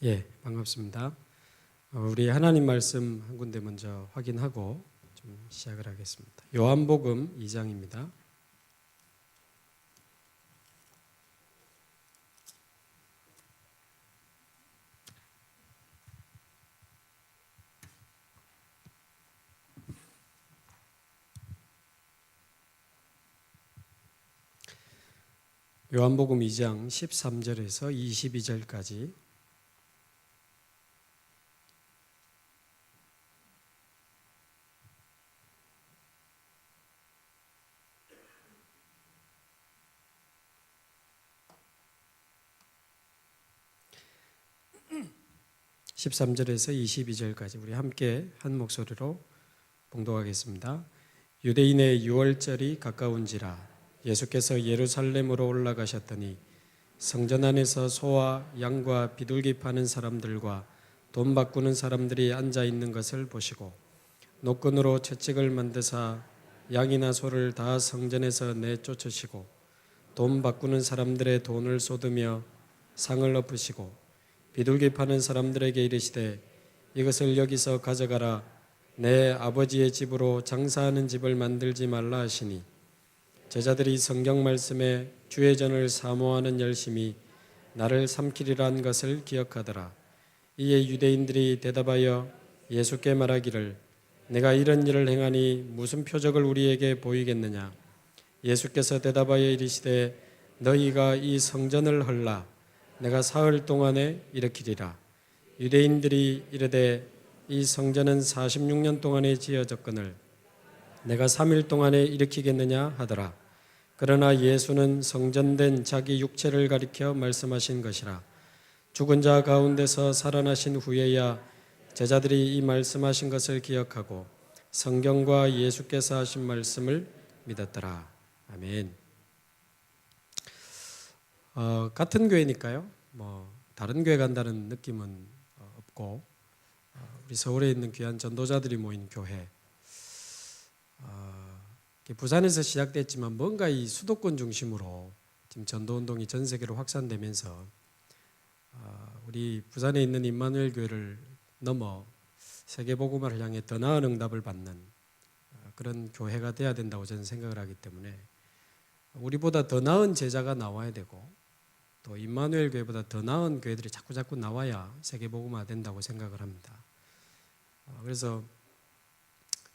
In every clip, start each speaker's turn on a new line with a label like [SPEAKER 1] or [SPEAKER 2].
[SPEAKER 1] 예, 반갑습니다. 우리 하나님 말씀 한 군데 먼저 확인하고 좀 시작을 하겠습니다. 요한복음 2장입니다. 요한복음 2장 13절에서 22절까지 (13절에서 22절까지) 우리 함께 한 목소리로 봉독하겠습니다. 유대인의 유월절이 가까운지라 예수께서 예루살렘으로 올라가셨더니 성전 안에서 소와 양과 비둘기 파는 사람들과 돈 바꾸는 사람들이 앉아 있는 것을 보시고 노끈으로 채찍을 만드사 양이나 소를 다 성전에서 내쫓으시고 돈 바꾸는 사람들의 돈을 쏟으며 상을 엎으시고 비둘기 파는 사람들에게 이르시되 이것을 여기서 가져가라. 내 아버지의 집으로 장사하는 집을 만들지 말라 하시니 제자들이 성경 말씀에 주의 전을 사모하는 열심이 나를 삼키리란 것을 기억하더라. 이에 유대인들이 대답하여 예수께 말하기를 내가 이런 일을 행하니 무슨 표적을 우리에게 보이겠느냐. 예수께서 대답하여 이르시되 너희가 이 성전을 헐라. 내가 사흘 동안에 일으키리라. 유대인들이 이르되 이 성전은 46년 동안에 지어졌거늘 내가 3일 동안에 일으키겠느냐 하더라. 그러나 예수는 성전된 자기 육체를 가리켜 말씀하신 것이라. 죽은 자 가운데서 살아나신 후에야 제자들이 이 말씀하신 것을 기억하고 성경과 예수께서 하신 말씀을 믿었더라. 아멘. 같은 교회니까요. 다른 교회 간다는 느낌은 없고 우리 서울에 있는 귀한 전도자들이 모인 교회. 부산에서 시작됐지만 뭔가 이 수도권 중심으로 지금 전도운동이 전 세계로 확산되면서 우리 부산에 있는 임마누엘 교회를 넘어 세계복음화를 향해 더 나은 응답을 받는 그런 교회가 돼야 된다고 저는 생각을 하기 때문에 우리보다 더 나은 제자가 나와야 되고 또 임마누엘 교회보다 더 나은 교회들이 자꾸 나와야 세계복음화 된다고 생각을 합니다. 그래서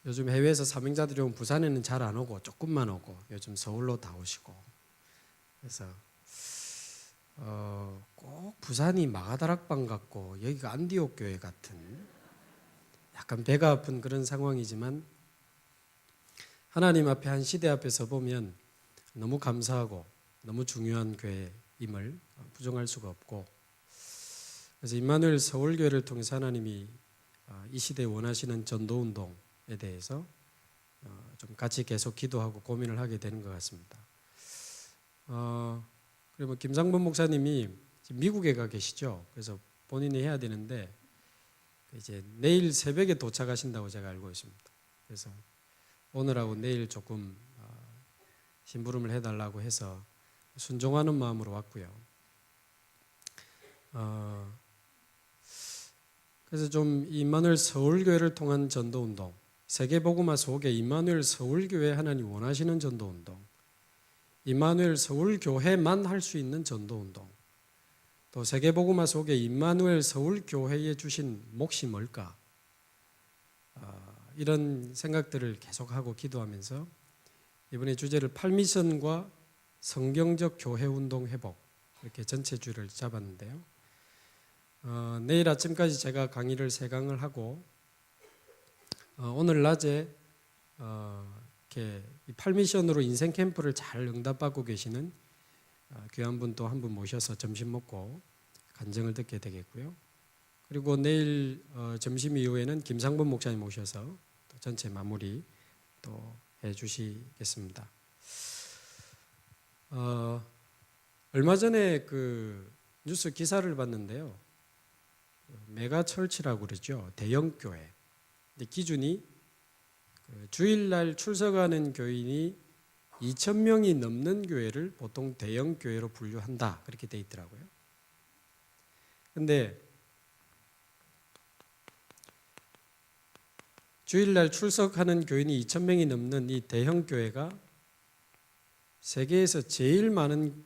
[SPEAKER 1] 요즘 해외에서 사명자들이 오면 부산에는 잘 안 오고 조금만 오고 요즘 서울로 다 오시고 그래서 꼭 부산이 마가다락방 같고 여기가 안디옥 교회 같은 약간 배가 아픈 그런 상황이지만 하나님 앞에 한 시대 앞에 서 보면 너무 감사하고 너무 중요한 교회임을 부정할 수가 없고 그래서 임마누엘 서울교회를 통해서 하나님이 이 시대에 원하시는 전도운동에 대해서 좀 같이 계속 기도하고 고민을 하게 되는 것 같습니다. 그리고 김상범 목사님이 지금 미국에 가 계시죠. 그래서 본인이 해야 되는데 이제 내일 새벽에 도착하신다고 제가 알고 있습니다. 그래서 오늘하고 내일 조금 심부름을 해달라고 해서 순종하는 마음으로 왔고요. 그래서 좀 임마누엘 서울교회를 통한 전도운동, 세계복음화 속에 임마누엘 서울교회 하나님 원하시는 전도운동, 임마누엘 서울교회만 할 수 있는 전도운동, 또 세계복음화 속에 임마누엘 서울교회에 주신 몫이 뭘까? 이런 생각들을 계속하고 기도하면서 이번에 주제를 팔미션과 성경적 교회운동 회복 이렇게 전체 주를 잡았는데요. 내일 아침까지 제가 강의를 3강을 하고 오늘 낮에 이렇게 팔미션으로 인생 캠프를 잘 응답받고 계시는 귀한 분 또 한 분 모셔서 점심 먹고 간증을 듣게 되겠고요. 그리고 내일 점심 이후에는 김상범 목사님 모셔서 또 전체 마무리 또 해주시겠습니다. 얼마 전에 그 뉴스 기사를 봤는데요. 메가철치라고 그러죠. 대형교회. 기준이 주일날 출석하는 교인이 2,000명이 넘는 교회를 보통 대형교회로 분류한다. 그렇게 돼 있더라고요. 근데 주일날 출석하는 교인이 2,000명이 넘는 이 대형 교회가 세계에서 제일 많은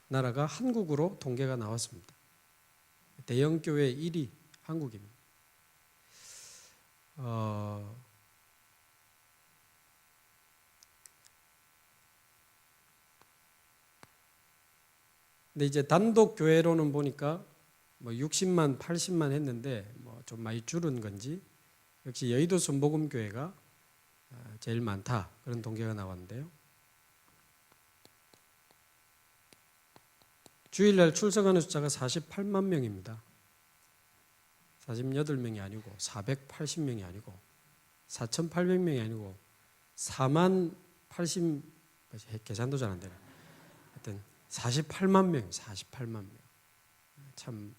[SPEAKER 1] 나라가 한국으로 통계가 나왔습니다. 대형 교회 1위 한국입니다. 근데 이제 단독 교회로는 보니까 뭐 60만, 80만 했는데 뭐 좀 많이 줄은 건지 역시 여의도 순복음 교회가 제일 많다 그런 통계가 나왔는데요. 주일날 출석하는 숫자가 48만 명입니다. 48명이 아니고 480명이 아니고 4,800명이 아니고 4만 80 계산도 잘 안 되네. 하여튼 48만 명, 48만 명. 참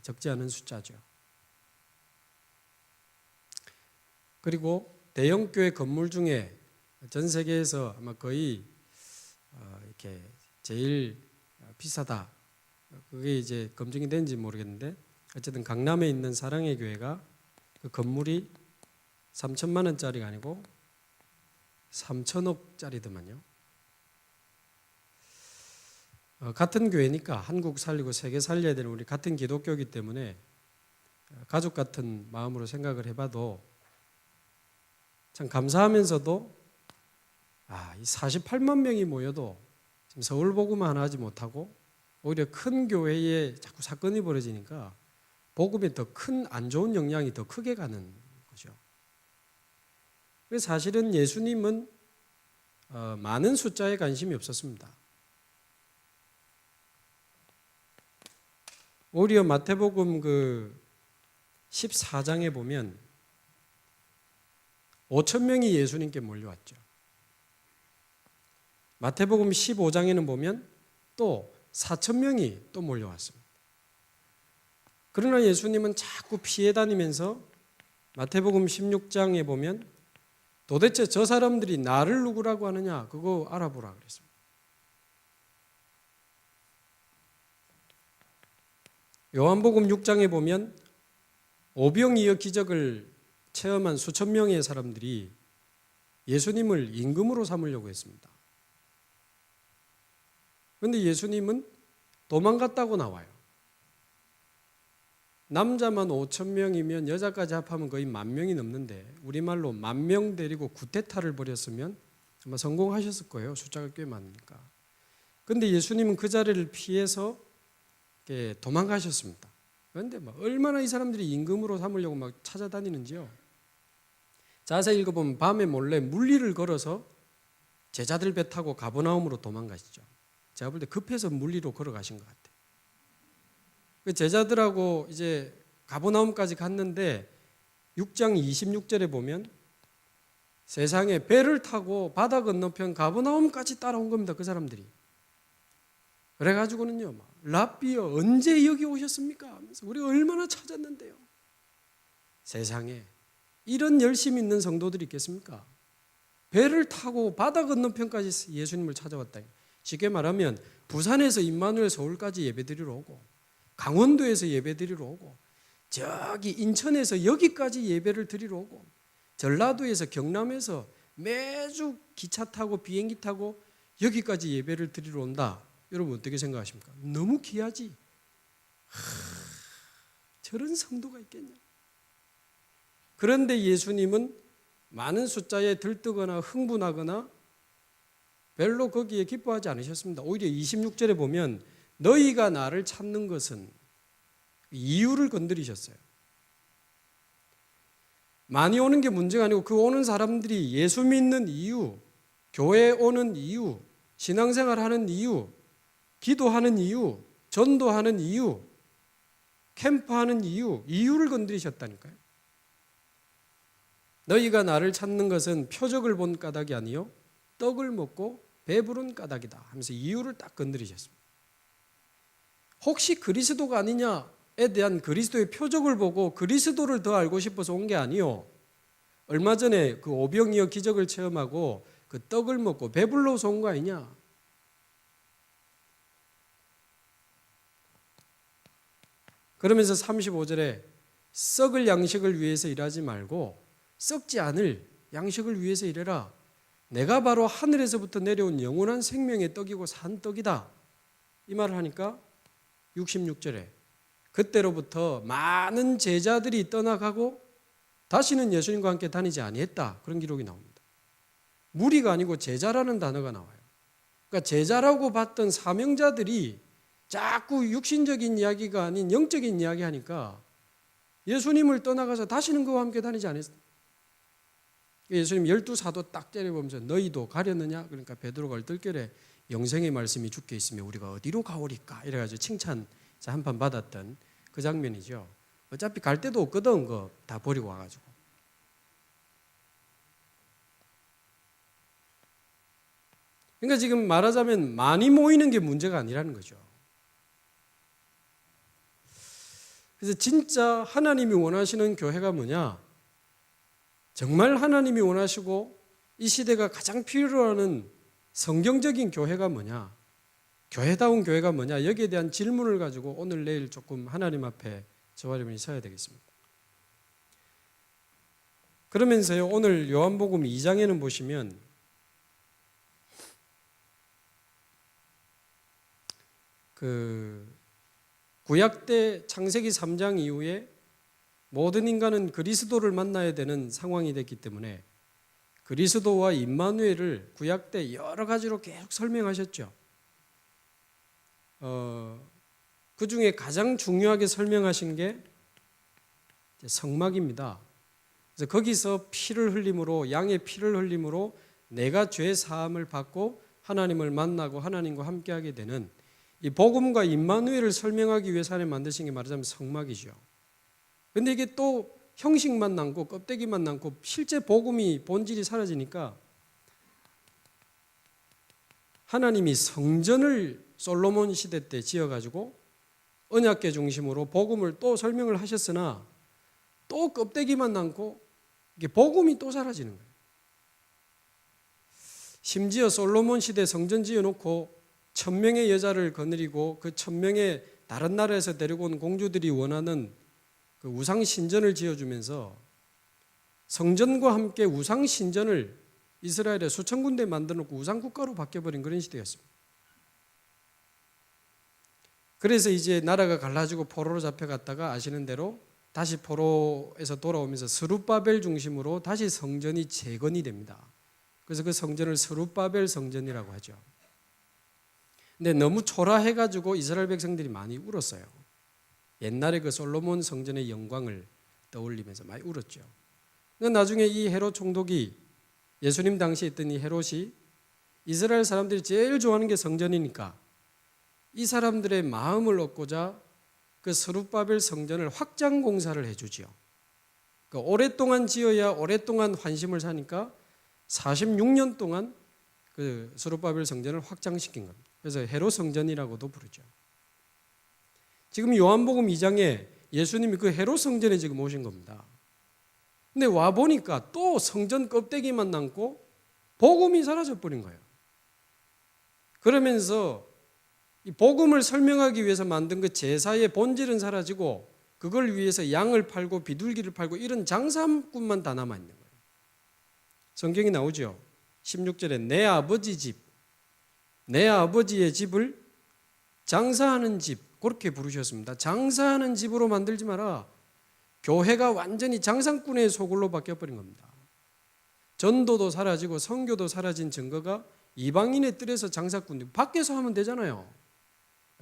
[SPEAKER 1] 적지 않은 숫자죠. 그리고 대형 교회 건물 중에 전 세계에서 아마 거의 이렇게 제일 비싸다. 그게 이제 검증이 된지 모르겠는데 어쨌든 강남에 있는 사랑의 교회가 그 건물이 3천만 원짜리가 아니고 3천억짜리더만요. 같은 교회니까 한국 살리고 세계 살려야 되는 우리 같은 기독교이기 때문에 가족 같은 마음으로 생각을 해봐도 참 감사하면서도 이 48만 명이 모여도 지금 서울 복음만 하나 하지 못하고 오히려 큰 교회에 자꾸 사건이 벌어지니까 복음에 더 큰 안 좋은 영향이 더 크게 가는 거죠. 그래서 사실은 예수님은 많은 숫자에 관심이 없었습니다. 오히려 마태복음 그 14장에 보면 5천 명이 예수님께 몰려왔죠. 마태복음 15장에는 보면 또 4천 명이 또 몰려왔습니다. 그러나 예수님은 자꾸 피해 다니면서 마태복음 16장에 보면 도대체 저 사람들이 나를 누구라고 하느냐 그거 알아보라 그랬습니다. 요한복음 6장에 보면 오병이어 기적을 체험한 수천 명의 사람들이 예수님을 임금으로 삼으려고 했습니다. 그런데 예수님은 도망갔다고 나와요. 남자만 5천 명이면 여자까지 합하면 거의 10,000명이 넘는데 우리말로 10,000명 데리고 구테타를 벌였으면 아마 성공하셨을 거예요. 숫자가 꽤 많으니까. 그런데 예수님은 그 자리를 피해서 도망가셨습니다. 그런데 얼마나 이 사람들이 임금으로 삼으려고 막 찾아다니는지요. 자세히 읽어보면 밤에 몰래 물리를 걸어서 제자들 배 타고 가버나움으로 도망가시죠. 제가 볼 때 급해서 물리로 걸어가신 것 같아요. 그 제자들하고 이제 가버나움까지 갔는데 6장 26절에 보면 세상에 배를 타고 바다 건너편 가버나움까지 따라온 겁니다. 그 사람들이. 그래가지고는요, 랍비여 언제 여기 오셨습니까? 하면서 우리 얼마나 찾았는데요. 세상에 이런 열심히 있는 성도들이 있겠습니까? 배를 타고 바다 건너편까지 예수님을 찾아왔다. 쉽게 말하면 부산에서 임마누엘 서울까지 예배드리러 오고 강원도에서 예배드리러 오고 저기 인천에서 여기까지 예배를 드리러 오고 전라도에서 경남에서 매주 기차 타고 비행기 타고 여기까지 예배를 드리러 온다. 여러분 어떻게 생각하십니까? 너무 귀하지. 저런 성도가 있겠냐. 그런데 예수님은 많은 숫자에 들뜨거나 흥분하거나 별로 거기에 기뻐하지 않으셨습니다. 오히려 26절에 보면 너희가 나를 찾는 것은 이유를 건드리셨어요. 많이 오는 게 문제가 아니고 그 오는 사람들이 예수 믿는 이유, 교회 오는 이유, 신앙생활하는 이유, 기도하는 이유, 전도하는 이유, 캠프하는 이유를 건드리셨다니까요. 너희가 나를 찾는 것은 표적을 본 까닭이 아니요 떡을 먹고 배부른 까닭이다 하면서 이유를 딱 건드리셨습니다. 혹시 그리스도가 아니냐에 대한 그리스도의 표적을 보고 그리스도를 더 알고 싶어서 온 게 아니요. 얼마 전에 그 오병이어 기적을 체험하고 그 떡을 먹고 배불러서 온 거 아니냐. 그러면서 35절에 썩을 양식을 위해서 일하지 말고 썩지 않을 양식을 위해서 일해라. 내가 바로 하늘에서부터 내려온 영원한 생명의 떡이고 산 떡이다. 이 말을 하니까 66절에 그때로부터 많은 제자들이 떠나가고 다시는 예수님과 함께 다니지 아니했다. 그런 기록이 나옵니다. 무리가 아니고 제자라는 단어가 나와요. 그러니까 제자라고 봤던 사명자들이 자꾸 육신적인 이야기가 아닌 영적인 이야기 하니까 예수님을 떠나가서 다시는 그와 함께 다니지 않았습니다. 예수님 12사도 딱 때려보면서 너희도 가렸느냐? 그러니까 베드로가 얼떨결에 영생의 말씀이 주께 있으며 우리가 어디로 가오리까? 이래가지고 칭찬 한판 받았던 그 장면이죠. 어차피 갈 데도 없거든. 그거 다 버리고 와가지고. 그러니까 지금 말하자면 많이 모이는 게 문제가 아니라는 거죠. 그래서 진짜 하나님이 원하시는 교회가 뭐냐? 정말 하나님이 원하시고 이 시대가 가장 필요로 하는 성경적인 교회가 뭐냐? 교회다운 교회가 뭐냐? 여기에 대한 질문을 가지고 오늘 내일 조금 하나님 앞에 저와 여러분이 서야 되겠습니다. 그러면서요, 오늘 요한복음 2장에는 보시면 구약 때 창세기 3장 이후에 모든 인간은 그리스도를 만나야 되는 상황이 됐기 때문에 그리스도와 임마누엘을 구약 때 여러 가지로 계속 설명하셨죠. 그 중에 가장 중요하게 설명하신 게 성막입니다. 그래서 거기서 피를 흘림으로, 양의 피를 흘림으로 내가 죄 사함을 받고 하나님을 만나고 하나님과 함께하게 되는 이 복음과 임마누엘을 설명하기 위해서 하나님 만드신 게 말하자면 성막이죠. 그런데 이게 또 형식만 남고 껍데기만 남고 실제 복음이 본질이 사라지니까 하나님이 성전을 솔로몬 시대 때 지어가지고 언약궤 중심으로 복음을 또 설명을 하셨으나 또 껍데기만 남고 이게 복음이 또 사라지는 거예요. 심지어 솔로몬 시대 성전 지어놓고 1000명의 여자를 거느리고 그 1000명의 다른 나라에서 데려온 공주들이 원하는 그 우상 신전을 지어주면서 성전과 함께 우상 신전을 이스라엘에 수천 군데 만들어놓고 우상 국가로 바뀌어버린 그런 시대였습니다. 그래서 이제 나라가 갈라지고 포로로 잡혀갔다가 아시는 대로 다시 포로에서 돌아오면서 스룹바벨 중심으로 다시 성전이 재건이 됩니다. 그래서 그 성전을 스룹바벨 성전이라고 하죠. 근데 너무 초라해가지고 이스라엘 백성들이 많이 울었어요. 옛날에 그 솔로몬 성전의 영광을 떠올리면서 많이 울었죠. 그러니까 나중에 이 헤롯 총독이 예수님 당시에 있던 이 헤롯이 이스라엘 사람들이 제일 좋아하는 게 성전이니까 이 사람들의 마음을 얻고자 그 스룹바벨 성전을 확장 공사를 해주지요. 그러니까 오랫동안 지어야 오랫동안 환심을 사니까 46년 동안 그 스룹바벨 성전을 확장시킨 겁니다. 그래서 헤롯 성전이라고도 부르죠. 지금 요한복음 2장에 예수님이 그 헤롯 성전에 지금 오신 겁니다. 근데 와 보니까 또 성전 껍데기만 남고 복음이 사라져 버린 거예요. 그러면서 이 복음을 설명하기 위해서 만든 그 제사의 본질은 사라지고 그걸 위해서 양을 팔고 비둘기를 팔고 이런 장사꾼만 다 남아 있는 거예요. 성경이 나오죠. 16절에 내 아버지 집, 내 아버지의 집을 장사하는 집 그렇게 부르셨습니다. 장사하는 집으로 만들지 마라. 교회가 완전히 장사꾼의 소굴로 바뀌어버린 겁니다. 전도도 사라지고 선교도 사라진 증거가 이방인의 뜰에서 장사꾼 밖에서 하면 되잖아요.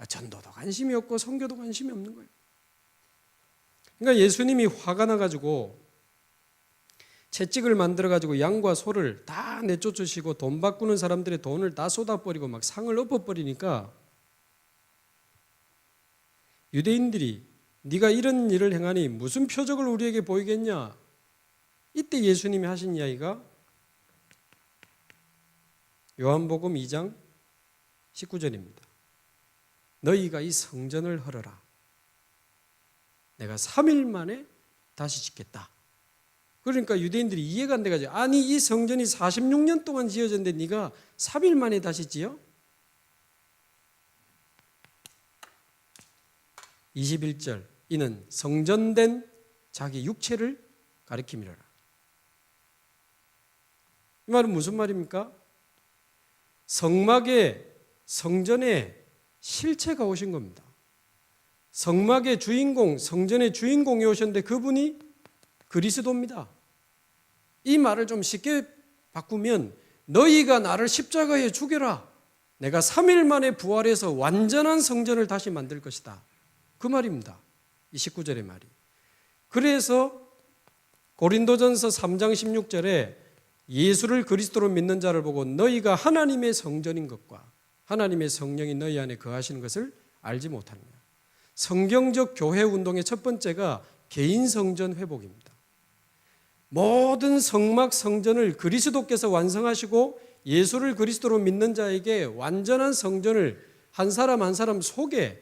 [SPEAKER 1] 전도도 관심이 없고 선교도 관심이 없는 거예요. 그러니까 예수님이 화가 나가지고 채찍을 만들어가지고 양과 소를 다 내쫓으시고 돈 바꾸는 사람들의 돈을 다 쏟아버리고 막 상을 엎어버리니까 유대인들이 네가 이런 일을 행하니 무슨 표적을 우리에게 보이겠냐? 이때 예수님이 하신 이야기가 요한복음 2장 19절입니다. 너희가 이 성전을 헐어라. 내가 3일 만에 다시 짓겠다. 그러니까 유대인들이 이해가 안 돼가지고 아니 이 성전이 46년 동안 지어졌는데 네가 3일 만에 다시 지어? 21절 이는 성전된 자기 육체를 가리킴이라. 이 말은 무슨 말입니까? 성막에, 성전에 실체가 오신 겁니다. 성막의 주인공, 성전의 주인공이 오셨는데 그분이 그리스도입니다. 이 말을 좀 쉽게 바꾸면 너희가 나를 십자가에 죽여라. 내가 3일 만에 부활해서 완전한 성전을 다시 만들 것이다. 그 말입니다. 이 19절의 말이. 그래서 고린도전서 3장 16절에 예수를 그리스도로 믿는 자를 보고 너희가 하나님의 성전인 것과 하나님의 성령이 너희 안에 거하시는 것을 알지 못하느냐. 성경적 교회 운동의 첫 번째가 개인 성전 회복입니다. 모든 성막 성전을 그리스도께서 완성하시고 예수를 그리스도로 믿는 자에게 완전한 성전을 한 사람 한 사람 속에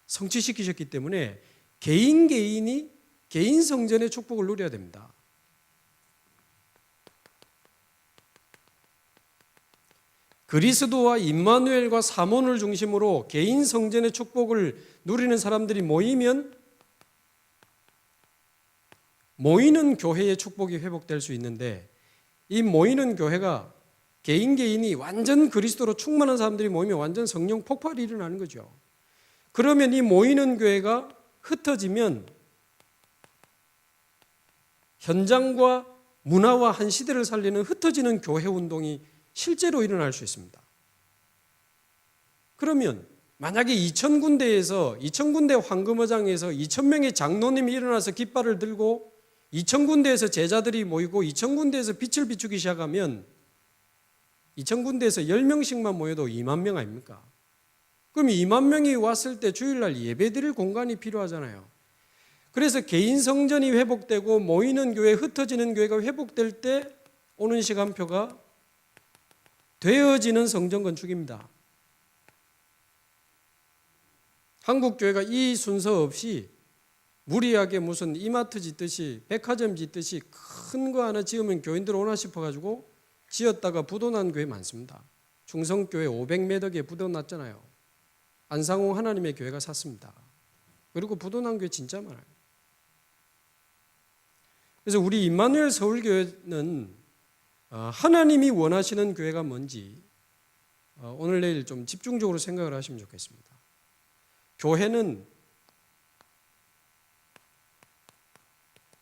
[SPEAKER 1] 성취시키셨기 때문에 개인이 개인 성전의 축복을 누려야 됩니다. 그리스도와 임마누엘과 사몬을 중심으로 개인 성전의 축복을 누리는 사람들이 모이면 모이는 교회의 축복이 회복될 수 있는데 이 모이는 교회가 개인이 완전 그리스도로 충만한 사람들이 모이면 완전 성령 폭발이 일어나는 거죠. 그러면 이 모이는 교회가 흩어지면 현장과 문화와 한 시대를 살리는 흩어지는 교회 운동이 실제로 일어날 수 있습니다. 그러면 만약에 2000군데 황금어장에서 2000명의 장로님이 일어나서 깃발을 들고 2000군데에서 제자들이 모이고 2000군데에서 빛을 비추기 시작하면 2000군데에서 10명씩만 모여도 2만 명 아닙니까? 그럼 2만 명이 왔을 때 주일날 예배드릴 공간이 필요하잖아요. 그래서 개인 성전이 회복되고 모이는 교회, 흩어지는 교회가 회복될 때 오는 시간표가 되어지는 성전 건축입니다. 한국 교회가 이 순서 없이 무리하게 무슨 이마트 짓듯이 백화점 짓듯이 큰 거 하나 지으면 교인들 오나 싶어가지고 지었다가 부도난 교회 많습니다. 충성교회 500매덕에 부도났잖아요. 안상홍 하나님의 교회가 샀습니다. 그리고 부도난 교회 진짜 많아요. 그래서 우리 임마누엘 서울교회는 하나님이 원하시는 교회가 뭔지 오늘 내일 좀 집중적으로 생각을 하시면 좋겠습니다. 교회는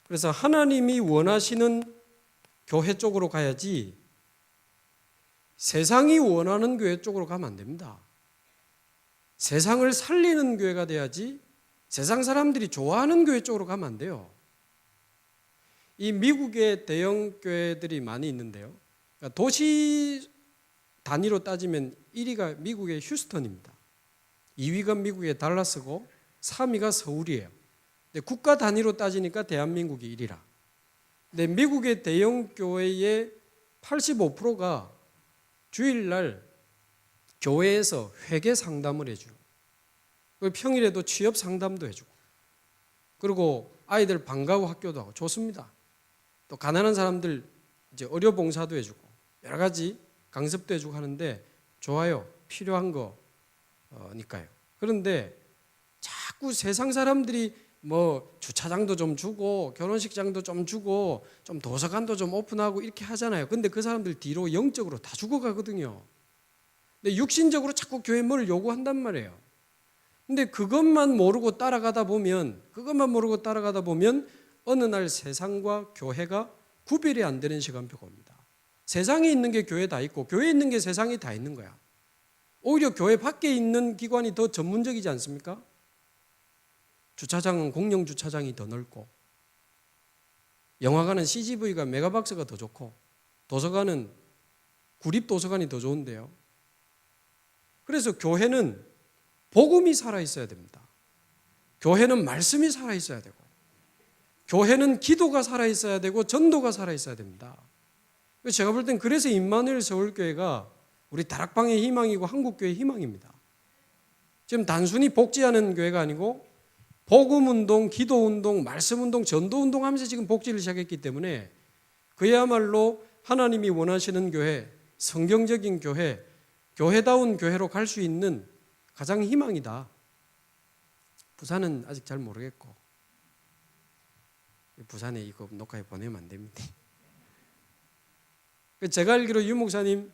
[SPEAKER 1] 그래서 하나님이 원하시는 교회 쪽으로 가야지 세상이 원하는 교회 쪽으로 가면 안 됩니다. 세상을 살리는 교회가 돼야지 세상 사람들이 좋아하는 교회 쪽으로 가면 안 돼요. 이 미국의 대형 교회들이 많이 있는데요. 그러니까 도시 단위로 따지면 1위가 미국의 휴스턴입니다. 2위가 미국의 달라스고 3위가 서울이에요. 근데 국가 단위로 따지니까 대한민국이 1위라. 근데 미국의 대형 교회의 85%가 주일날 교회에서 회계 상담을 해주고 평일에도 취업 상담도 해주고 그리고 아이들 방과후 학교도 하고 좋습니다. 또 가난한 사람들 이제 의료 봉사도 해주고 여러 가지 강습도 해주고 하는데 좋아요. 필요한 거니까요. 그런데 자꾸 세상 사람들이 뭐 주차장도 좀 주고 결혼식장도 좀 주고 좀 도서관도 좀 오픈하고 이렇게 하잖아요. 근데 그 사람들 뒤로 영적으로 다 죽어가거든요. 근데 육신적으로 자꾸 교회 뭘 요구한단 말이에요. 근데 그것만 모르고 따라가다 보면 어느 날 세상과 교회가 구별이 안 되는 시간표가 옵니다. 세상에 있는 게 교회에 다 있고 교회에 있는 게 세상에 다 있는 거야. 오히려 교회 밖에 있는 기관이 더 전문적이지 않습니까? 주차장은 공영 주차장이 더 넓고 영화관은 CGV가 메가박스가 더 좋고 도서관은 구립도서관이 더 좋은데요. 그래서 교회는 복음이 살아있어야 됩니다. 교회는 말씀이 살아있어야 되고 교회는 기도가 살아있어야 되고 전도가 살아있어야 됩니다. 제가 볼 땐 그래서 임마누엘 서울교회가 우리 다락방의 희망이고 한국교회의 희망입니다. 지금 단순히 복지하는 교회가 아니고 복음운동, 기도운동, 말씀운동, 전도운동 하면서 지금 복지를 시작했기 때문에 그야말로 하나님이 원하시는 교회, 성경적인 교회, 교회다운 교회로 갈 수 있는 가장 희망이다. 부산은 아직 잘 모르겠고 부산에 이거 녹화해 보내면 안 됩니다. 제가 알기로 유 목사님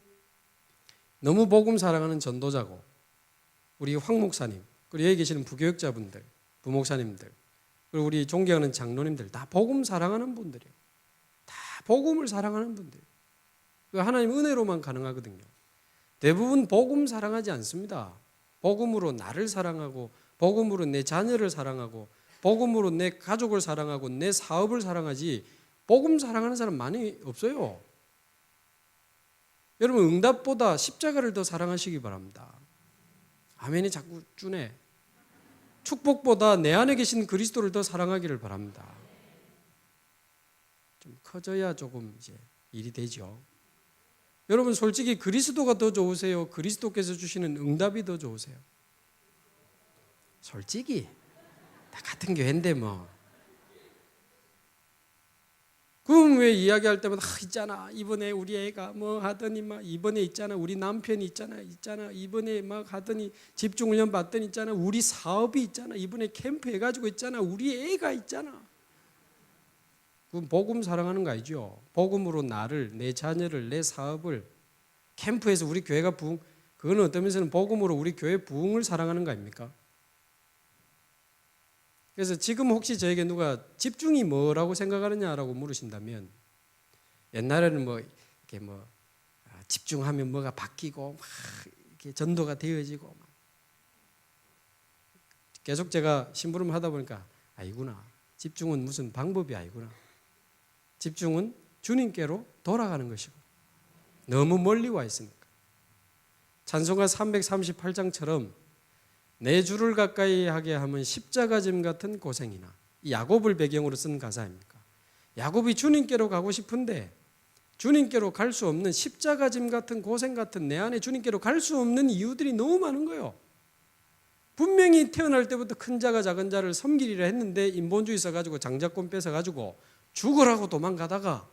[SPEAKER 1] 너무 복음 사랑하는 전도자고, 우리 황 목사님, 그리고 여기 계시는 부교육자분들, 부목사님들, 그리고 우리 존경하는 장로님들 다 복음 사랑하는 분들이에요. 다 복음을 사랑하는 분들. 하나님 은혜로만 가능하거든요. 대부분 복음 사랑하지 않습니다. 복음으로 나를 사랑하고, 복음으로 내 자녀를 사랑하고, 복음으로 내 가족을 사랑하고, 내 사업을 사랑하지, 복음 사랑하는 사람 많이 없어요. 여러분, 응답보다 십자가를 더 사랑하시기 바랍니다. 아멘이 자꾸 주네. 축복보다 내 안에 계신 그리스도를 더 사랑하기를 바랍니다. 좀 커져야 조금 이제 일이 되죠. 여러분, 솔직히 그리스도가 더 좋으세요? 그리스도께서 주시는 응답이 더 좋으세요? 솔직히 다 같은 교회인데 뭐. 그럼 왜 이야기할 때마다 있잖아, 이번에 우리 애가 뭐 하더니 막, 이번에 있잖아 우리 남편이 있잖아 이번에 막 하더니 집중훈련 받더니 있잖아 우리 사업이 있잖아, 이번에 캠프 해가지고 있잖아 우리 애가 있잖아. 그건 복음 사랑하는 거 아니죠? 복음으로 나를, 내 자녀를, 내 사업을, 캠프에서 우리 교회가 부흥, 그거는 어떤 면에서는 복음으로 우리 교회 부흥을 사랑하는 거 아닙니까? 그래서 지금 혹시 저에게 누가 집중이 뭐라고 생각하느냐라고 물으신다면, 옛날에는 뭐 이렇게 뭐 집중하면 뭐가 바뀌고 막 이렇게 전도가 되어지고 막. 계속 제가 심부름 하다 보니까 아니구나, 집중은 무슨 방법이 아니구나. 집중은 주님께로 돌아가는 것이고, 너무 멀리 와 있으니까. 찬송가 338장처럼 내 주를 가까이 하게 하면 십자가짐 같은 고생이나, 이 야곱을 배경으로 쓴 가사입니까? 야곱이 주님께로 가고 싶은데 주님께로 갈 수 없는 십자가짐 같은 고생 같은, 내 안에 주님께로 갈 수 없는 이유들이 너무 많은 거예요. 분명히 태어날 때부터 큰 자가 작은 자를 섬기리라 했는데 인본주의 써가지고 장자권 뺏어가지고 죽으라고 도망가다가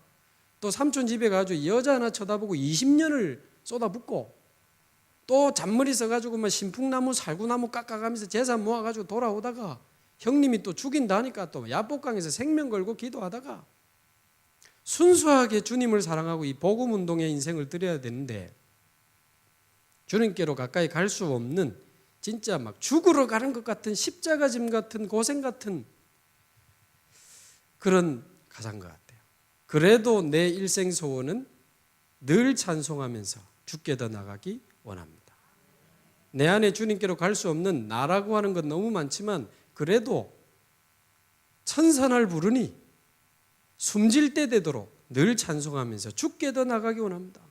[SPEAKER 1] 또 삼촌 집에 가가지고 여자 하나 쳐다보고 20년을 쏟아붓고, 또 잔머리 써가지고 막 신풍나무 살구나무 깎아가면서 재산 모아가지고 돌아오다가 형님이 또 죽인다 하니까 또 야복강에서 생명 걸고 기도하다가, 순수하게 주님을 사랑하고 이 복음 운동에 인생을 들여야 되는데 주님께로 가까이 갈 수 없는, 진짜 막 죽으러 가는 것 같은 십자가짐 같은 고생 같은 그런 가사인 것 같아요. 그래도 내 일생 소원은 늘 찬송하면서 주께 더 나가기 원합니다. 내 안에 주님께로 갈 수 없는 나라고 하는 건 너무 많지만, 그래도 천사날 부르니 숨질 때 되도록 늘 찬송하면서 주께 더 나가기 원합니다.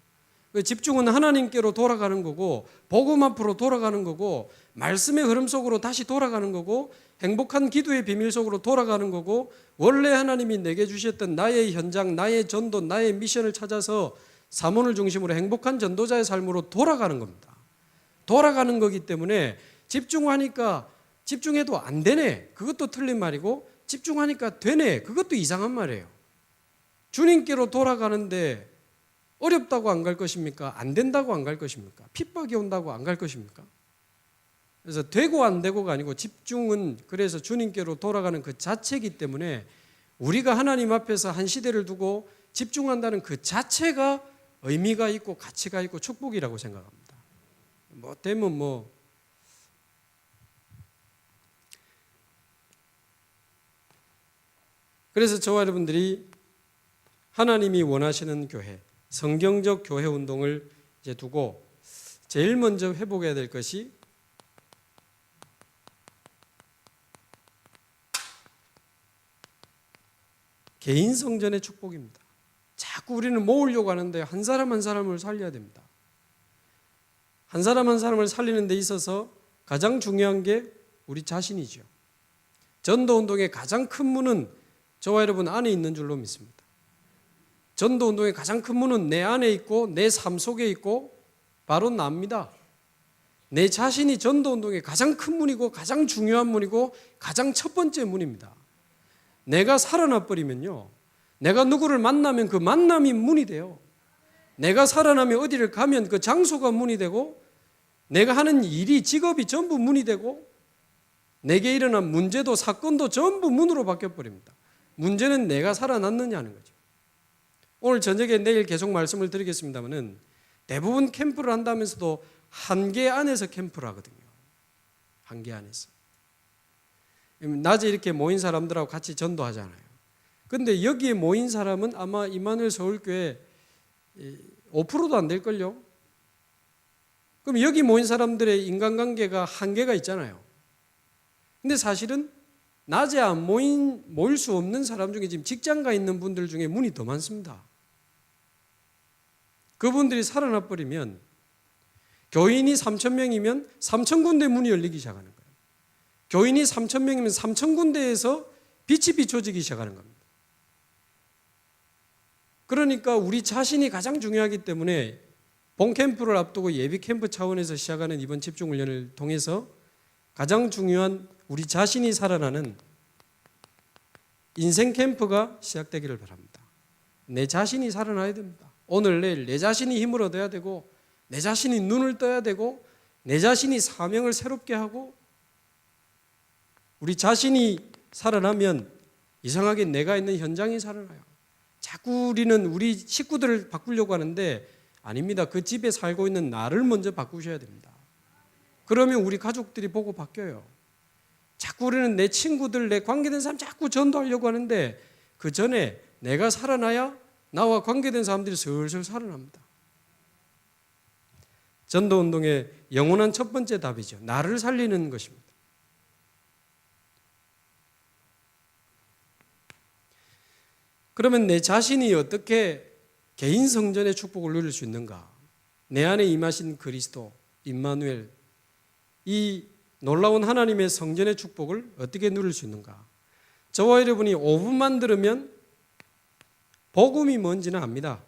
[SPEAKER 1] 집중은 하나님께로 돌아가는 거고, 복음 앞으로 돌아가는 거고, 말씀의 흐름 속으로 다시 돌아가는 거고, 행복한 기도의 비밀 속으로 돌아가는 거고, 원래 하나님이 내게 주셨던 나의 현장, 나의 전도, 나의 미션을 찾아서 사몬을 중심으로 행복한 전도자의 삶으로 돌아가는 겁니다. 돌아가는 거기 때문에 집중하니까, 집중해도 안 되네, 그것도 틀린 말이고, 집중하니까 되네, 그것도 이상한 말이에요. 주님께로 돌아가는데 어렵다고 안 갈 것입니까? 안 된다고 안 갈 것입니까? 핍박이 온다고 안 갈 것입니까? 그래서 되고 안 되고가 아니고, 집중은 그래서 주님께로 돌아가는 그 자체이기 때문에 우리가 하나님 앞에서 한 시대를 두고 집중한다는 그 자체가 의미가 있고 가치가 있고 축복이라고 생각합니다. 뭐 되면 뭐 그래서 저와 여러분들이 하나님이 원하시는 교회, 성경적 교회 운동을 이제 두고 제일 먼저 회복해야 될 것이 개인 성전의 축복입니다. 자꾸 우리는 모으려고 하는데 한 사람 한 사람을 살려야 됩니다. 한 사람 한 사람을 살리는 데 있어서 가장 중요한 게 우리 자신이죠. 전도운동의 가장 큰 문은 저와 여러분 안에 있는 줄로 믿습니다. 전도운동의 가장 큰 문은 내 안에 있고 내 삶 속에 있고 바로 나입니다. 내 자신이 전도운동의 가장 큰 문이고 가장 중요한 문이고 가장 첫 번째 문입니다. 내가 살아나 버리면요, 내가 누구를 만나면 그 만남이 문이 돼요. 내가 살아나면 어디를 가면 그 장소가 문이 되고, 내가 하는 일이, 직업이 전부 문이 되고, 내게 일어난 문제도 사건도 전부 문으로 바뀌어버립니다. 문제는 내가 살아났느냐는 거죠. 오늘 저녁에 내일 계속 말씀을 드리겠습니다만은 대부분 캠프를 한다면서도 한계 안에서 캠프를 하거든요. 한계 안에서. 낮에 이렇게 모인 사람들하고 같이 전도하잖아요. 근데 여기에 모인 사람은 아마 임마누엘 서울교회 5%도 안 될걸요? 그럼 여기 모인 사람들의 인간관계가 한계가 있잖아요. 근데 사실은 낮에 안 모일 수 없는 사람 중에 지금 직장가 있는 분들 중에 문이 더 많습니다. 그분들이 살아나 버리면 교인이 3,000명이면 3,000군데 문이 열리기 시작하는 거예요. 교인이 3,000명이면 3,000군데에서 빛이 비춰지기 시작하는 겁니다. 그러니까 우리 자신이 가장 중요하기 때문에 본캠프를 앞두고 예비캠프 차원에서 시작하는 이번 집중훈련을 통해서 가장 중요한 우리 자신이 살아나는 인생 캠프가 시작되기를 바랍니다. 내 자신이 살아나야 됩니다. 오늘 내일 내 자신이 힘을 얻어야 되고 내 자신이 눈을 떠야 되고 내 자신이 사명을 새롭게 하고 우리 자신이 살아나면 이상하게 내가 있는 현장이 살아나요. 자꾸 우리는 우리 식구들을 바꾸려고 하는데 아닙니다. 그 집에 살고 있는 나를 먼저 바꾸셔야 됩니다. 그러면 우리 가족들이 보고 바뀌어요. 자꾸 우리는 내 친구들, 내 관계된 사람 자꾸 전도하려고 하는데 그 전에 내가 살아나야 나와 관계된 사람들이 슬슬 살아납니다. 전도운동의 영원한 첫 번째 답이죠. 나를 살리는 것입니다. 그러면 내 자신이 어떻게 개인 성전의 축복을 누릴 수 있는가? 내 안에 임하신 그리스도, 임마누엘, 이 놀라운 하나님의 성전의 축복을 어떻게 누릴 수 있는가? 저와 여러분이 5분만 들으면 복음이 뭔지는 압니다.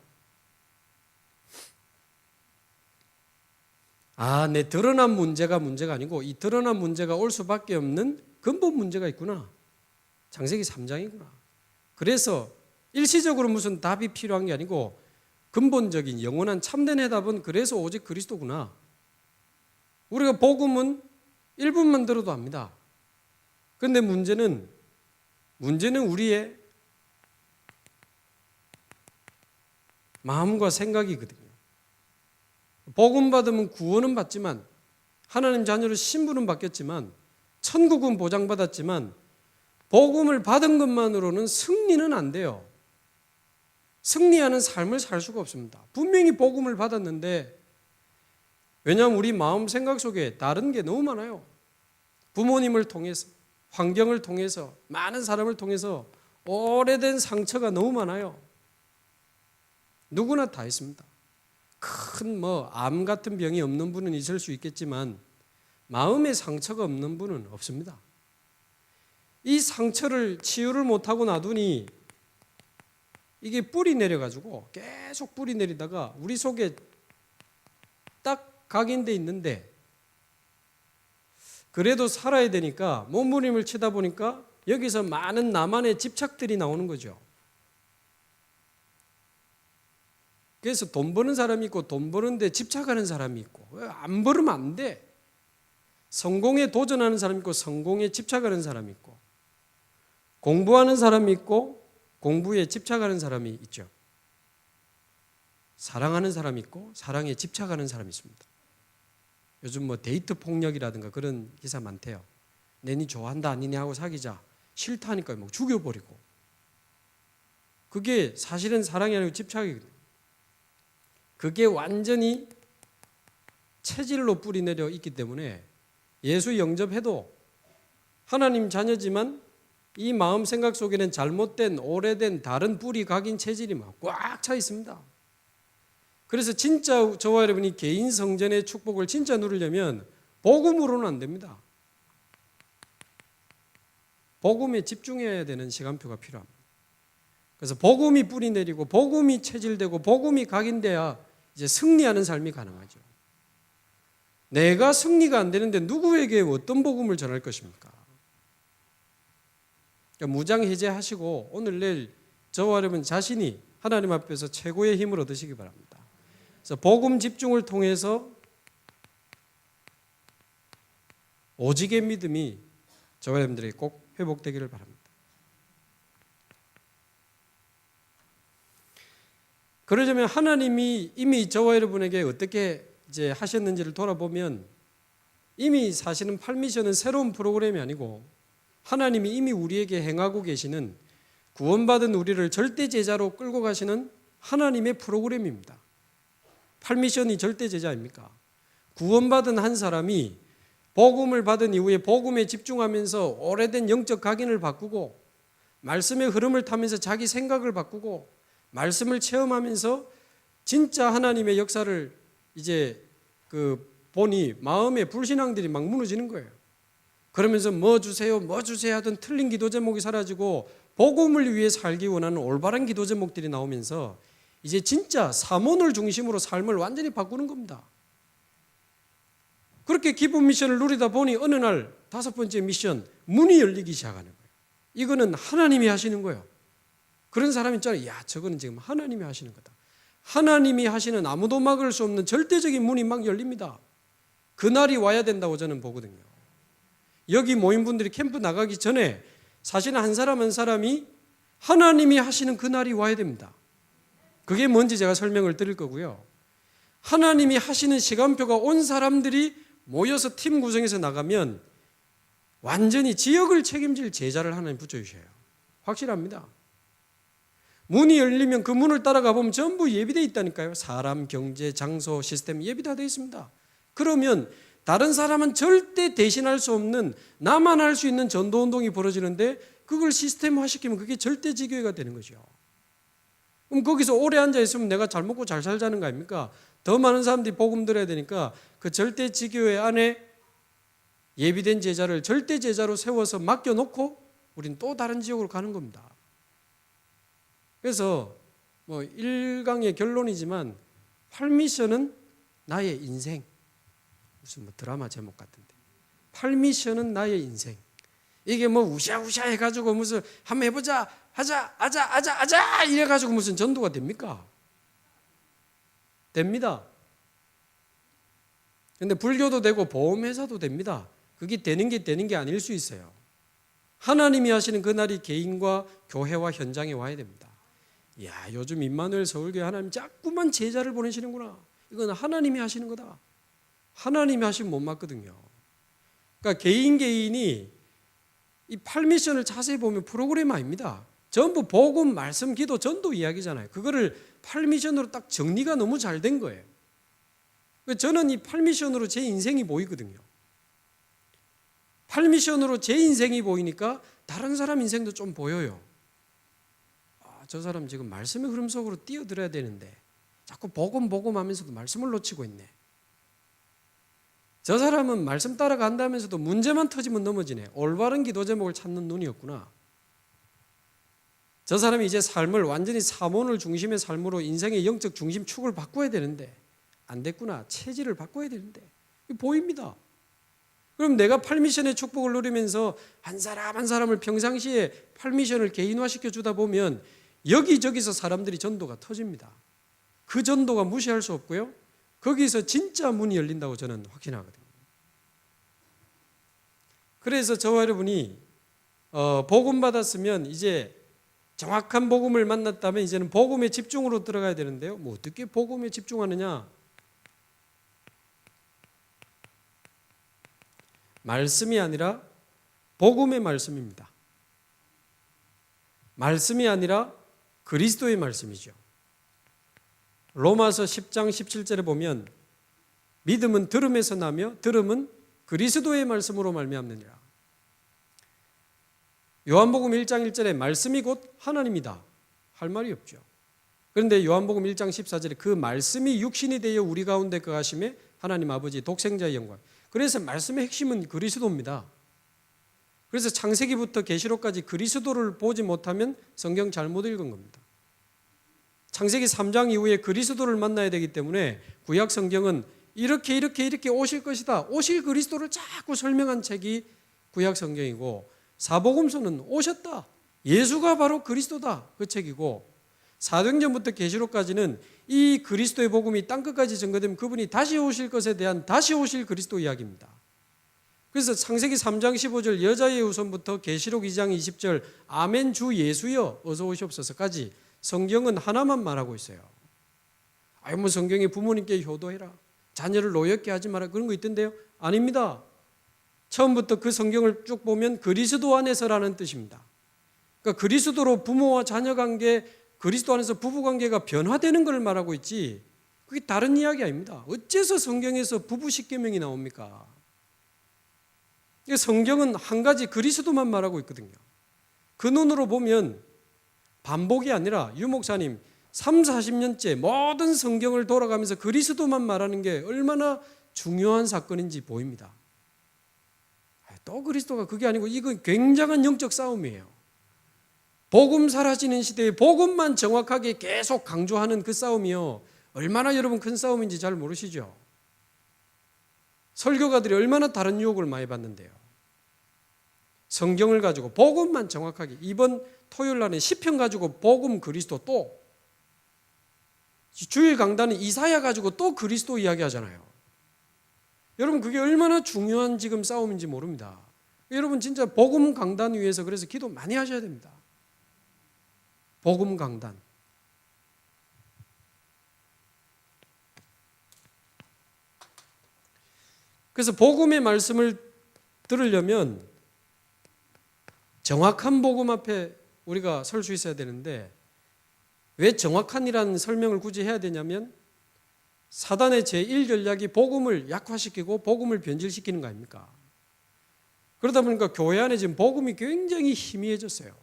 [SPEAKER 1] 내 드러난 문제가 아니고 이 드러난 문제가 올 수밖에 없는 근본 문제가 있구나. 창세기 3장이구나. 그래서 일시적으로 무슨 답이 필요한 게 아니고 근본적인 영원한 참된 해답은 그래서 오직 그리스도구나. 우리가 복음은 1분만 들어도 압니다. 그런데 문제는 우리의 마음과 생각이거든요. 복음 받으면 구원은 받지만 하나님 자녀로 신분은 받겠지만 천국은 보장받았지만 복음을 받은 것만으로는 승리는 안 돼요. 승리하는 삶을 살 수가 없습니다. 분명히 복음을 받았는데 왜냐하면 우리 마음 생각 속에 다른 게 너무 많아요. 부모님을 통해서, 환경을 통해서, 많은 사람을 통해서 오래된 상처가 너무 많아요. 누구나 다 있습니다. 큰 암 같은 병이 없는 분은 있을 수 있겠지만 마음의 상처가 없는 분은 없습니다. 이 상처를 치유를 못하고 놔두니 이게 뿌리 내려가지고 계속 뿌리 내리다가 우리 속에 딱 각인돼 있는데 그래도 살아야 되니까 몸부림을 치다 보니까 여기서 많은 나만의 집착들이 나오는 거죠. 그래서 돈 버는 사람이 있고 돈 버는데 집착하는 사람이 있고 안 벌으면 안 돼. 성공에 도전하는 사람이 있고 성공에 집착하는 사람이 있고 공부하는 사람이 있고 공부에 집착하는 사람이 있죠. 사랑하는 사람이 있고 사랑에 집착하는 사람이 있습니다. 요즘 데이트 폭력이라든가 그런 기사 많대요. 내니 좋아한다 아니냐 하고 사귀자. 싫다 하니까 죽여버리고. 그게 사실은 사랑이 아니고 집착이거든요. 그게 완전히 체질로 뿌리내려 있기 때문에 예수 영접해도 하나님 자녀지만 이 마음 생각 속에는 잘못된 오래된 다른 뿌리 각인 체질이 막 꽉 차 있습니다. 그래서 진짜 저와 여러분이 개인 성전의 축복을 진짜 누리려면 복음으로는 안 됩니다. 복음에 집중해야 되는 시간표가 필요합니다. 그래서 복음이 뿌리 내리고 복음이 체질되고 복음이 각인돼야 이제 승리하는 삶이 가능하죠. 내가 승리가 안 되는데 누구에게 어떤 복음을 전할 것입니까? 그러니까 무장해제하시고 오늘 내일 저와 여러분 자신이 하나님 앞에서 최고의 힘을 얻으시기 바랍니다. 그래서 복음 집중을 통해서 오직의 믿음이 저와 여러분들에게 꼭 회복되기를 바랍니다. 그러려면 하나님이 이미 저와 여러분에게 어떻게 이제 하셨는지를 돌아보면 이미 사실은 팔미션은 새로운 프로그램이 아니고 하나님이 이미 우리에게 행하고 계시는 구원받은 우리를 절대 제자로 끌고 가시는 하나님의 프로그램입니다. 팔미션이 절대 제자 아닙니까? 구원받은 한 사람이 복음을 받은 이후에 복음에 집중하면서 오래된 영적 각인을 바꾸고 말씀의 흐름을 타면서 자기 생각을 바꾸고 말씀을 체험하면서 진짜 하나님의 역사를 이제 보니 마음의 불신앙들이 막 무너지는 거예요. 그러면서 뭐 주세요 하던 틀린 기도 제목이 사라지고 복음을 위해 살기 원하는 올바른 기도 제목들이 나오면서 이제 진짜 사몬을 중심으로 삶을 완전히 바꾸는 겁니다. 그렇게 기쁜 미션을 누리다 보니 어느 날 5번째 미션 문이 열리기 시작하는 거예요. 이거는 하나님이 하시는 거예요. 그런 사람이 있잖아요. 야, 저거는 지금 하나님이 하시는 거다. 하나님이 하시는 아무도 막을 수 없는 절대적인 문이 막 열립니다. 그날이 와야 된다고 저는 보거든요. 여기 모인 분들이 캠프 나가기 전에 사실은 한 사람 한 사람이 하나님이 하시는 그날이 와야 됩니다. 그게 뭔지 제가 설명을 드릴 거고요. 하나님이 하시는 시간표가 온 사람들이 모여서 팀 구성해서 나가면 완전히 지역을 책임질 제자를 하나님 붙여주셔요. 확실합니다. 문이 열리면 그 문을 따라가 보면 전부 예비되어 있다니까요. 사람, 경제, 장소, 시스템 예비 다 되어 있습니다. 그러면 다른 사람은 절대 대신할 수 없는 나만 할 수 있는 전도운동이 벌어지는데 그걸 시스템화시키면 그게 절대지교회가 되는 거죠. 그럼 거기서 오래 앉아있으면 내가 잘 먹고 잘 살자는 거 아닙니까? 더 많은 사람들이 복음 들어야 되니까 그 절대지교회 안에 예비된 제자를 절대제자로 세워서 맡겨놓고 우린 또 다른 지역으로 가는 겁니다. 그래서 1강의 결론이지만 팔미션은 나의 인생. 무슨 드라마 제목 같은데. 팔미션은 나의 인생. 이게 우샤우샤 해가지고 무슨 한번 해보자, 하자 이래가지고 무슨 전도가 됩니까? 됩니다. 근데 불교도 되고 보험회사도 됩니다. 그게 되는 게 아닐 수 있어요. 하나님이 하시는 그날이 개인과 교회와 현장에 와야 됩니다. 이야, 요즘 임마누엘 서울교회 하나님 자꾸만 제자를 보내시는구나. 이건 하나님이 하시는 거다. 하나님이 하시면 못 맞거든요. 그러니까 개인이 이 팔미션을 자세히 보면 프로그램 아닙니다. 전부 복음, 말씀, 기도, 전도 이야기잖아요. 그거를 팔미션으로 딱 정리가 너무 잘 된 거예요. 저는 이 팔미션으로 제 인생이 보이거든요. 팔미션으로 제 인생이 보이니까 다른 사람 인생도 좀 보여요. 저 사람 지금 말씀의 흐름 속으로 뛰어들어야 되는데 자꾸 복음 하면서도 말씀을 놓치고 있네. 저 사람은 말씀 따라간다면서도 문제만 터지면 넘어지네. 올바른 기도 제목을 찾는 눈이었구나. 저 사람이 이제 삶을 완전히 사몬을 중심의 삶으로 인생의 영적 중심축을 바꿔야 되는데 안 됐구나. 체질을 바꿔야 되는데 보입니다. 그럼 내가 팔미션의 축복을 누리면서 한 사람 한 사람을 평상시에 팔미션을 개인화시켜 주다 보면 여기저기서 사람들이 전도가 터집니다. 그 전도가 무시할 수 없고요. 거기서 진짜 문이 열린다고 저는 확신하거든요. 그래서 저와 여러분이 복음 받았으면 이제 정확한 복음을 만났다면 이제는 복음의 집중으로 들어가야 되는데요. 어떻게 복음에 집중하느냐? 말씀이 아니라 복음의 말씀입니다. 말씀이 아니라 그리스도의 말씀이죠. 로마서 10장 17절에 보면 믿음은 들음에서 나며 들음은 그리스도의 말씀으로 말미암느니라. 요한복음 1장 1절에 말씀이 곧 하나님이다. 할 말이 없죠. 그런데 요한복음 1장 14절에 그 말씀이 육신이 되어 우리 가운데 거하심에 하나님 아버지 독생자의 영광. 그래서 말씀의 핵심은 그리스도입니다. 그래서 창세기부터 계시록까지 그리스도를 보지 못하면 성경 잘못 읽은 겁니다. 창세기 3장 이후에 그리스도를 만나야 되기 때문에 구약 성경은 이렇게 오실 것이다. 오실 그리스도를 자꾸 설명한 책이 구약 성경이고 사복음서는 오셨다. 예수가 바로 그리스도다. 그 책이고 사도행전부터 계시록까지는 이 그리스도의 복음이 땅끝까지 전거되면 그분이 다시 오실 것에 대한 다시 오실 그리스도 이야기입니다. 그래서 창세기 3장 15절 여자의 후손부터 계시록 2장 20절 아멘 주 예수여 어서 오시옵소서까지 성경은 하나만 말하고 있어요. 뭐 성경에 부모님께 효도해라, 자녀를 노엽게 하지 마라, 그런 거 있던데요. 아닙니다. 처음부터 그 성경을 쭉 보면 그리스도 안에서라는 뜻입니다. 그러니까 그리스도로 부모와 자녀 관계, 그리스도 안에서 부부 관계가 변화되는 걸 말하고 있지, 그게 다른 이야기 아닙니다. 어째서 성경에서 부부 십계명이 나옵니까? 성경은 한 가지 그리스도만 말하고 있거든요. 그 눈으로 보면 반복이 아니라 유 목사님 30-40년째 모든 성경을 돌아가면서 그리스도만 말하는 게 얼마나 중요한 사건인지 보입니다. 또 그리스도가 그게 아니고 이건 굉장한 영적 싸움이에요. 복음 사라지는 시대에 복음만 정확하게 계속 강조하는 그 싸움이요, 얼마나 여러분 큰 싸움인지 잘 모르시죠? 설교가들이 얼마나 다른 유혹을 많이 받는데요. 성경을 가지고 복음만 정확하게, 이번 토요일 날은 시편 가지고 복음 그리스도, 또 주일 강단은 이사야 가지고 또 그리스도 이야기하잖아요. 여러분 그게 얼마나 중요한 지금 싸움인지 모릅니다. 여러분 진짜 복음 강단 위해서 그래서 기도 많이 하셔야 됩니다. 복음 강단. 그래서 복음의 말씀을 들으려면 정확한 복음 앞에 우리가 설 수 있어야 되는데, 왜 정확한이라는 설명을 굳이 해야 되냐면 사단의 제1전략이 복음을 약화시키고 복음을 변질시키는 거 아닙니까? 그러다 보니까 교회 안에 지금 복음이 굉장히 희미해졌어요.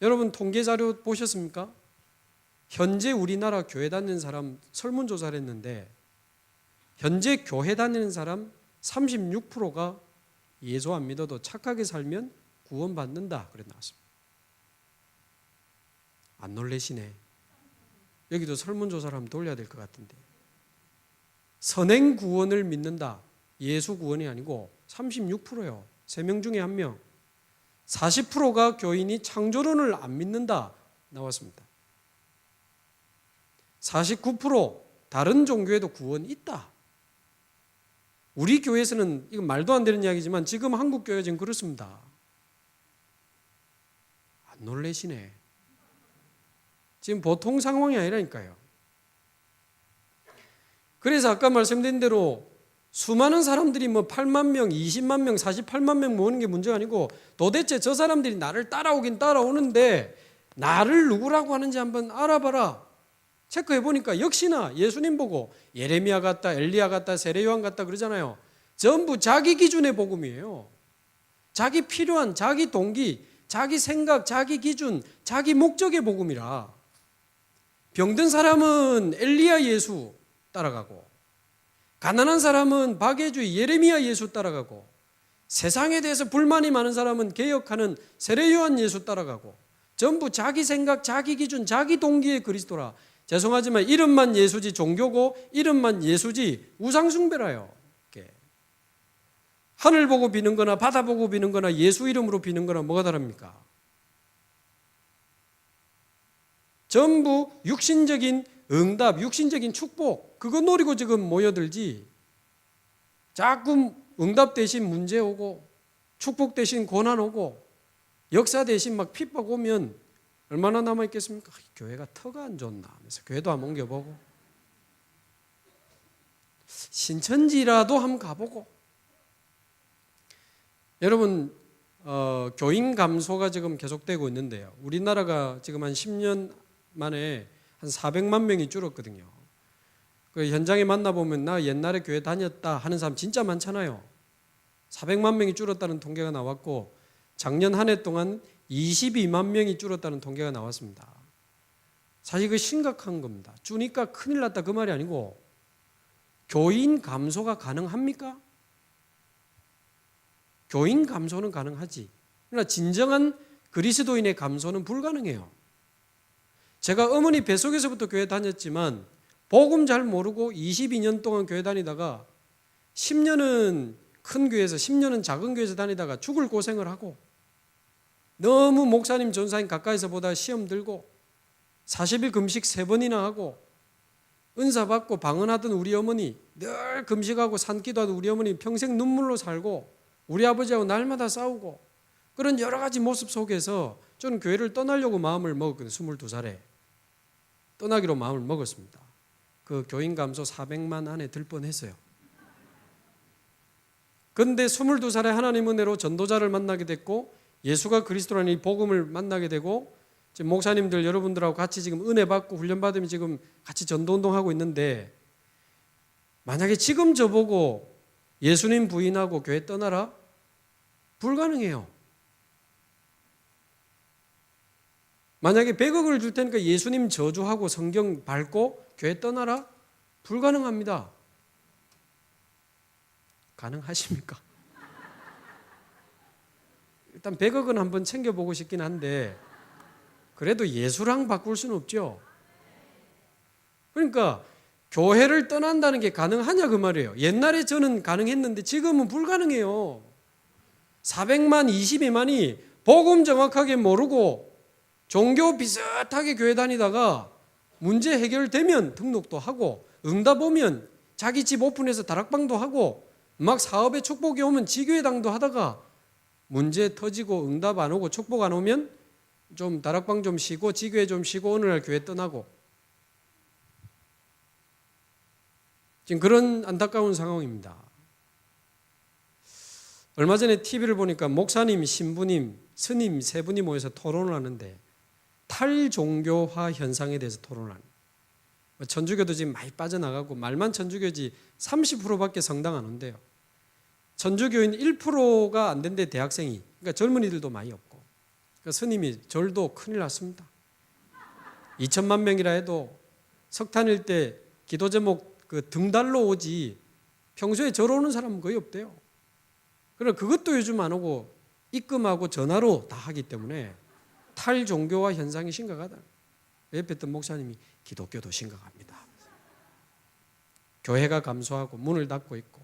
[SPEAKER 1] 여러분 통계 자료 보셨습니까? 현재 우리나라 교회 다니는 사람 설문조사를 했는데 현재 교회 다니는 사람 36%가 예수 안 믿어도 착하게 살면 구원받는다, 그래 나왔습니다. 안 놀래시네. 여기도 설문조사를 한번 돌려야 될 것 같은데, 선행 구원을 믿는다, 예수 구원이 아니고 36%요. 3명 중에 1명. 40%가 교인이 창조론을 안 믿는다 나왔습니다. 49% 다른 종교에도 구원이 있다. 우리 교회에서는 이건 말도 안 되는 이야기지만 지금 한국 교회가 지금 그렇습니다. 안 놀래시네. 지금 보통 상황이 아니라니까요. 그래서 아까 말씀드린 대로 수많은 사람들이 8만 명, 20만 명, 48만 명 모으는 게 문제가 아니고, 도대체 저 사람들이 나를 따라오긴 따라오는데 나를 누구라고 하는지 한번 알아봐라. 체크해 보니까 역시나 예수님 보고 예레미야 같다, 엘리야 같다, 세례요한 같다 그러잖아요. 전부 자기 기준의 복음이에요. 자기 필요한, 자기 동기, 자기 생각, 자기 기준, 자기 목적의 복음이라. 병든 사람은 엘리야 예수 따라가고, 가난한 사람은 박애주의 예레미야 예수 따라가고, 세상에 대해서 불만이 많은 사람은 개혁하는 세례요한 예수 따라가고, 전부 자기 생각, 자기 기준, 자기 동기의 그리스도라. 죄송하지만 이름만 예수지 종교고, 이름만 예수지 우상숭배라요. 하늘 보고 비는 거나 바다 보고 비는 거나 예수 이름으로 비는 거나 뭐가 다릅니까? 전부 육신적인 응답, 육신적인 축복, 그거 노리고 지금 모여들지, 자꾸 응답 대신 문제 오고 축복 대신 고난 오고 역사 대신 막 핍박 오면 얼마나 남아있겠습니까? 교회가 터가 안 좋나 하면서 교회도 한번 옮겨보고, 신천지라도 한번 가보고. 여러분 교인 감소가 지금 계속되고 있는데요, 우리나라가 지금 한 10년 만에 한 400만 명이 줄었거든요. 그 현장에 만나보면 나 옛날에 교회 다녔다 하는 사람 진짜 많잖아요. 400만 명이 줄었다는 통계가 나왔고, 작년 한 해 동안 22만 명이 줄었다는 통계가 나왔습니다. 사실 그 심각한 겁니다. 주니까 큰일 났다 그 말이 아니고, 교인 감소가 가능합니까? 교인 감소는 가능하지. 그러나 진정한 그리스도인의 감소는 불가능해요. 제가 어머니 뱃속에서부터 교회 다녔지만 복음 잘 모르고 22년 동안 교회 다니다가 10년은 큰 교회에서 10년은 작은 교회에서 다니다가 죽을 고생을 하고, 너무 목사님 전사님 가까이서 보다 시험 들고 40일 금식 3번이나 하고 은사 받고 방언하던 우리 어머니, 늘 금식하고 산기도하던 우리 어머니 평생 눈물로 살고, 우리 아버지하고 날마다 싸우고, 그런 여러 가지 모습 속에서 저는 교회를 떠나려고 마음을 먹었거든요. 22살에. 떠나기로 마음을 먹었습니다. 그 교인 감소 400만 안에 들 뻔했어요. 그런데 22살에 하나님 은혜로 전도자를 만나게 됐고 예수가 그리스도라는 이 복음을 만나게 되고 지금 목사님들 여러분들하고 같이 지금 은혜 받고 훈련 받으면 지금 같이 전도 운동하고 있는데, 만약에 지금 저보고 예수님 부인하고 교회 떠나라? 불가능해요. 만약에 100억을 줄 테니까 예수님 저주하고 성경 밟고 교회 떠나라? 불가능합니다. 가능하십니까? 일단 100억은 한번 챙겨보고 싶긴 한데 그래도 예수랑 바꿀 수는 없죠. 그러니까 교회를 떠난다는 게 가능하냐 그 말이에요. 옛날에 저는 가능했는데 지금은 불가능해요. 400만, 22만이 복음 정확하게 모르고 종교 비슷하게 교회 다니다가 문제 해결되면 등록도 하고 응답 오면 자기 집 오픈해서 다락방도 하고 막 사업에 축복이 오면 지교회당도 하다가 문제 터지고 응답 안 오고 축복 안 오면 좀 다락방 좀 쉬고 지교회 좀 쉬고 어느 날 교회 떠나고, 지금 그런 안타까운 상황입니다. 얼마 전에 TV를 보니까 목사님, 신부님, 스님 세 분이 모여서 토론을 하는데 탈종교화 현상에 대해서 토론을 합니다. 천주교도 지금 많이 빠져나가고 말만 천주교지 30%밖에 성당 안 온대요. 천주교인 1%가 안 된대 대학생이. 그러니까 젊은이들도 많이 없고. 그러니까 스님이 절도 큰일 났습니다. 2천만 명이라 해도 석탄일 때 기도 제목 그 등달로 오지 평소에 절 오는 사람은 거의 없대요. 그러나 그것도 요즘 안 오고 입금하고 전화로 다 하기 때문에 탈종교화 현상이 심각하다. 옆에 있던 목사님이 기독교도 심각합니다. 교회가 감소하고 문을 닫고 있고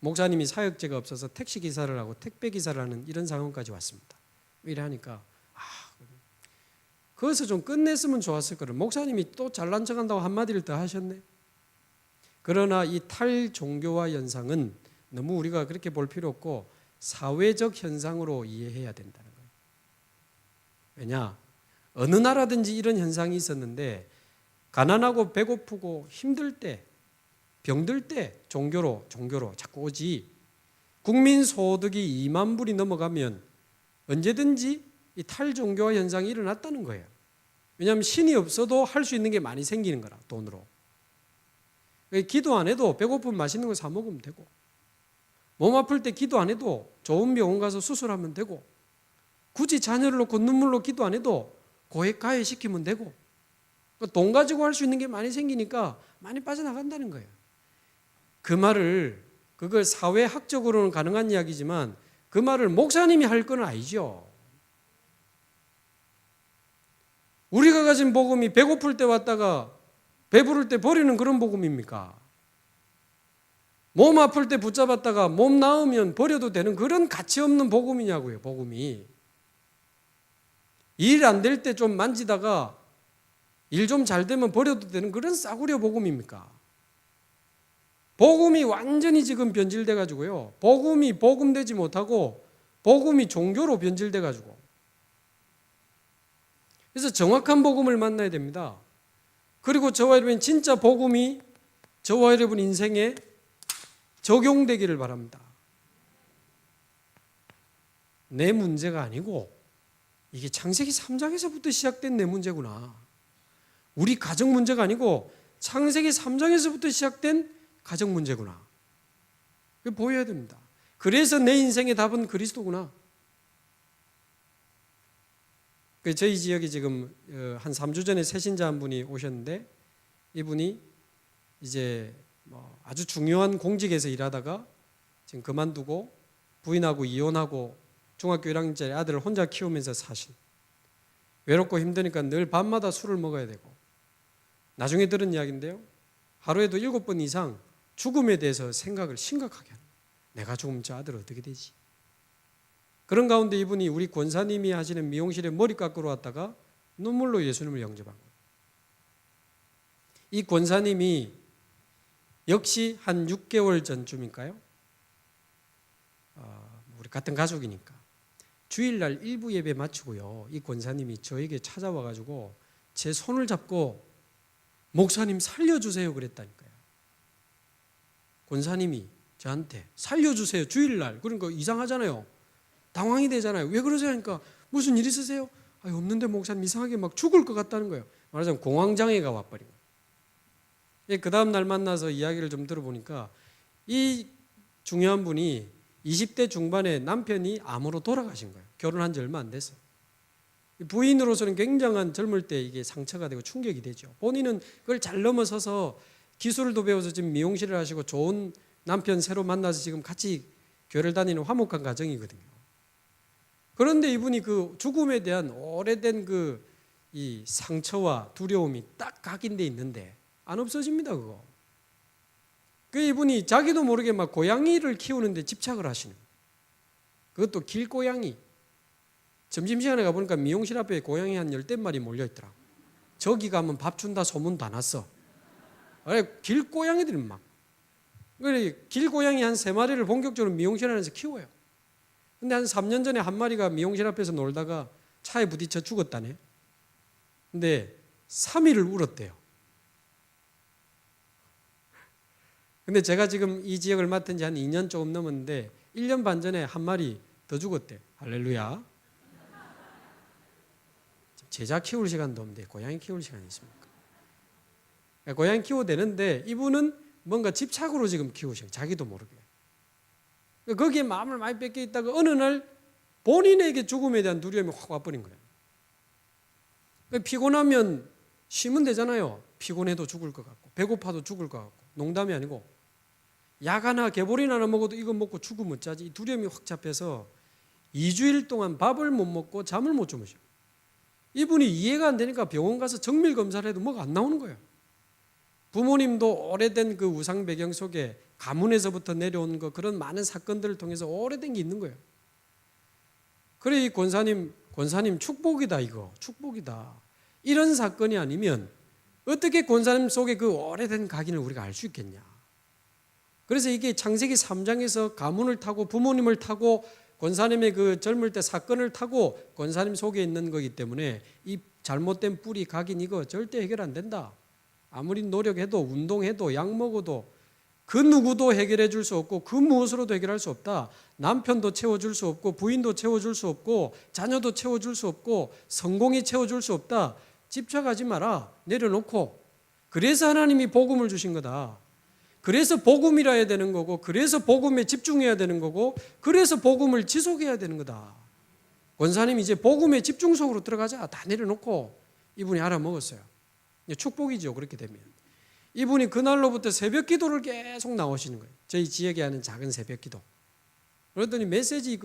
[SPEAKER 1] 목사님이 사역제가 없어서 택시기사를 하고 택배기사를 하는 이런 상황까지 왔습니다. 이래 하니까 거기서 좀 끝냈으면 좋았을 거를 목사님이 또 잘난 척한다고 한마디를 더 하셨네. 그러나 이 탈종교화 현상은 너무 우리가 그렇게 볼 필요 없고 사회적 현상으로 이해해야 된다는 거예요. 왜냐? 어느 나라든지 이런 현상이 있었는데 가난하고 배고프고 힘들 때, 병들 때 종교로 자꾸 오지, 국민 소득이 2만 불이 넘어가면 언제든지 이 탈종교화 현상이 일어났다는 거예요. 왜냐하면 신이 없어도 할 수 있는 게 많이 생기는 거라, 돈으로. 기도 안 해도 배고프면 맛있는 거 사 먹으면 되고, 몸 아플 때 기도 안 해도 좋은 병원 가서 수술하면 되고, 굳이 자녀를 놓고 눈물로 기도 안 해도 고액 가해시키면 되고, 돈 가지고 할 수 있는 게 많이 생기니까 많이 빠져나간다는 거예요. 그 말을, 그걸 사회학적으로는 가능한 이야기지만 그 말을 목사님이 할 건 아니죠. 우리가 가진 복음이 배고플 때 왔다가 배부를 때 버리는 그런 복음입니까? 몸 아플 때 붙잡았다가 몸 나으면 버려도 되는 그런 가치 없는 복음이냐고요, 복음이. 일 안 될 때 좀 만지다가 일 좀 잘 되면 버려도 되는 그런 싸구려 복음입니까? 복음이 완전히 지금 변질돼 가지고요. 복음이 복음되지 못하고 복음이 종교로 변질돼 가지고. 그래서 정확한 복음을 만나야 됩니다. 그리고 저와 여러분 진짜 복음이 저와 여러분 인생에 적용되기를 바랍니다. 내 문제가 아니고 이게 창세기 3장에서부터 시작된 내 문제구나. 우리 가정 문제가 아니고 창세기 3장에서부터 시작된 가정 문제구나. 그게 보여야 됩니다. 그래서 내 인생의 답은 그리스도구나. 저희 지역에 지금 한 3주 전에 새신자 한 분이 오셨는데, 이분이 이제 아주 중요한 공직에서 일하다가 지금 그만두고 부인하고 이혼하고 중학교 1학년짜리 아들을 혼자 키우면서 사신, 외롭고 힘드니까 늘 밤마다 술을 먹어야 되고, 나중에 들은 이야기인데요, 하루에도 7번 이상 죽음에 대해서 생각을 심각하게 합니다. 내가 죽으면 저 아들 어떻게 되지? 그런 가운데 이분이 우리 권사님이 하시는 미용실에 머리 깎으러 왔다가 눈물로 예수님을 영접한 거예요. 이 권사님이 역시 한 6개월 전쯤일까요? 우리 같은 가족이니까 주일날 일부 예배 마치고요, 이 권사님이 저에게 찾아와가지고 제 손을 잡고 목사님 살려주세요 그랬다니까요. 권사님이 저한테 살려주세요 주일날. 그러니까 이상하잖아요. 당황이 되잖아요. 왜 그러세요 하니까 무슨 일 있으세요? 아니, 없는데 목사님 이상하게 막 죽을 것 같다는 거예요. 말하자면 공황장애가 와버린 거예요. 그 다음 날 만나서 이야기를 좀 들어보니까 이 중요한 분이 20대 중반에 남편이 암으로 돌아가신 거예요. 결혼한 지 얼마 안 됐어. 부인으로서는 굉장한 젊을 때 이게 상처가 되고 충격이 되죠. 본인은 그걸 잘 넘어서서 기술도 배워서 지금 미용실을 하시고 좋은 남편 새로 만나서 지금 같이 교회를 다니는 화목한 가정이거든요. 그런데 이분이 그 죽음에 대한 오래된 이 상처와 두려움이 딱 각인돼 있는데 안 없어집니다, 그거. 그 이분이 자기도 모르게 막 고양이를 키우는데 집착을 하시는 거예요. 그것도 길고양이. 점심시간에 가보니까 미용실 앞에 고양이 한 10대 마리 몰려있더라고. 저기 가면 밥 준다 소문 다 났어. 길고양이들이 막. 길고양이 한 3마리를 본격적으로 미용실 안에서 키워요. 근데 한 3년 전에 한 마리가 미용실 앞에서 놀다가 차에 부딪혀 죽었다네. 근데 3일을 울었대요. 근데 제가 지금 이 지역을 맡은 지 한 2년 조금 넘었는데 1년 반 전에 한 마리 더 죽었대. 할렐루야. 제자 키울 시간도 없는데 고양이 키울 시간이 있습니까? 고양이 키워도 되는데 이분은 뭔가 집착으로 지금 키우셔요. 자기도 모르게. 거기에 마음을 많이 뺏겨 있다가 어느 날 본인에게 죽음에 대한 두려움이 확 와버린 거예요. 피곤하면 쉬면 되잖아요. 피곤해도 죽을 것 같고 배고파도 죽을 것 같고. 농담이 아니고 약 하나 개보린 하나 먹어도 이거 먹고 죽으면 어쩌지. 이 두려움이 확 잡혀서 2주일 동안 밥을 못 먹고 잠을 못 주무셔요. 이분이 이해가 안 되니까 병원 가서 정밀 검사를 해도 뭐가 안 나오는 거예요. 부모님도 오래된 그 우상 배경 속에 가문에서부터 내려온 그런 많은 사건들을 통해서 오래된 게 있는 거예요. 그래 이 권사님 축복이다 이거. 축복이다. 이런 사건이 아니면 어떻게 권사님 속에 그 오래된 각인을 우리가 알 수 있겠냐. 그래서 이게 창세기 3장에서 가문을 타고 부모님을 타고 권사님의 그 젊을 때 사건을 타고 권사님 속에 있는 거기 때문에 이 잘못된 뿌리 각인 이거 절대 해결 안 된다. 아무리 노력해도 운동해도 약 먹어도 그 누구도 해결해 줄 수 없고 그 무엇으로도 해결할 수 없다. 남편도 채워줄 수 없고 부인도 채워줄 수 없고 자녀도 채워줄 수 없고 성공이 채워줄 수 없다. 집착하지 마라. 내려놓고. 그래서 하나님이 복음을 주신 거다. 그래서 복음이라 해야 되는 거고 그래서 복음에 집중해야 되는 거고 그래서 복음을 지속해야 되는 거다. 권사님이 이제 복음의 집중 속으로 들어가자. 다 내려놓고 이분이 알아먹었어요. 축복이죠. 그렇게 되면. 이분이 그날로부터 새벽 기도를 계속 나오시는 거예요. 저희 지역에 하는 작은 새벽 기도. 그랬더니 메시지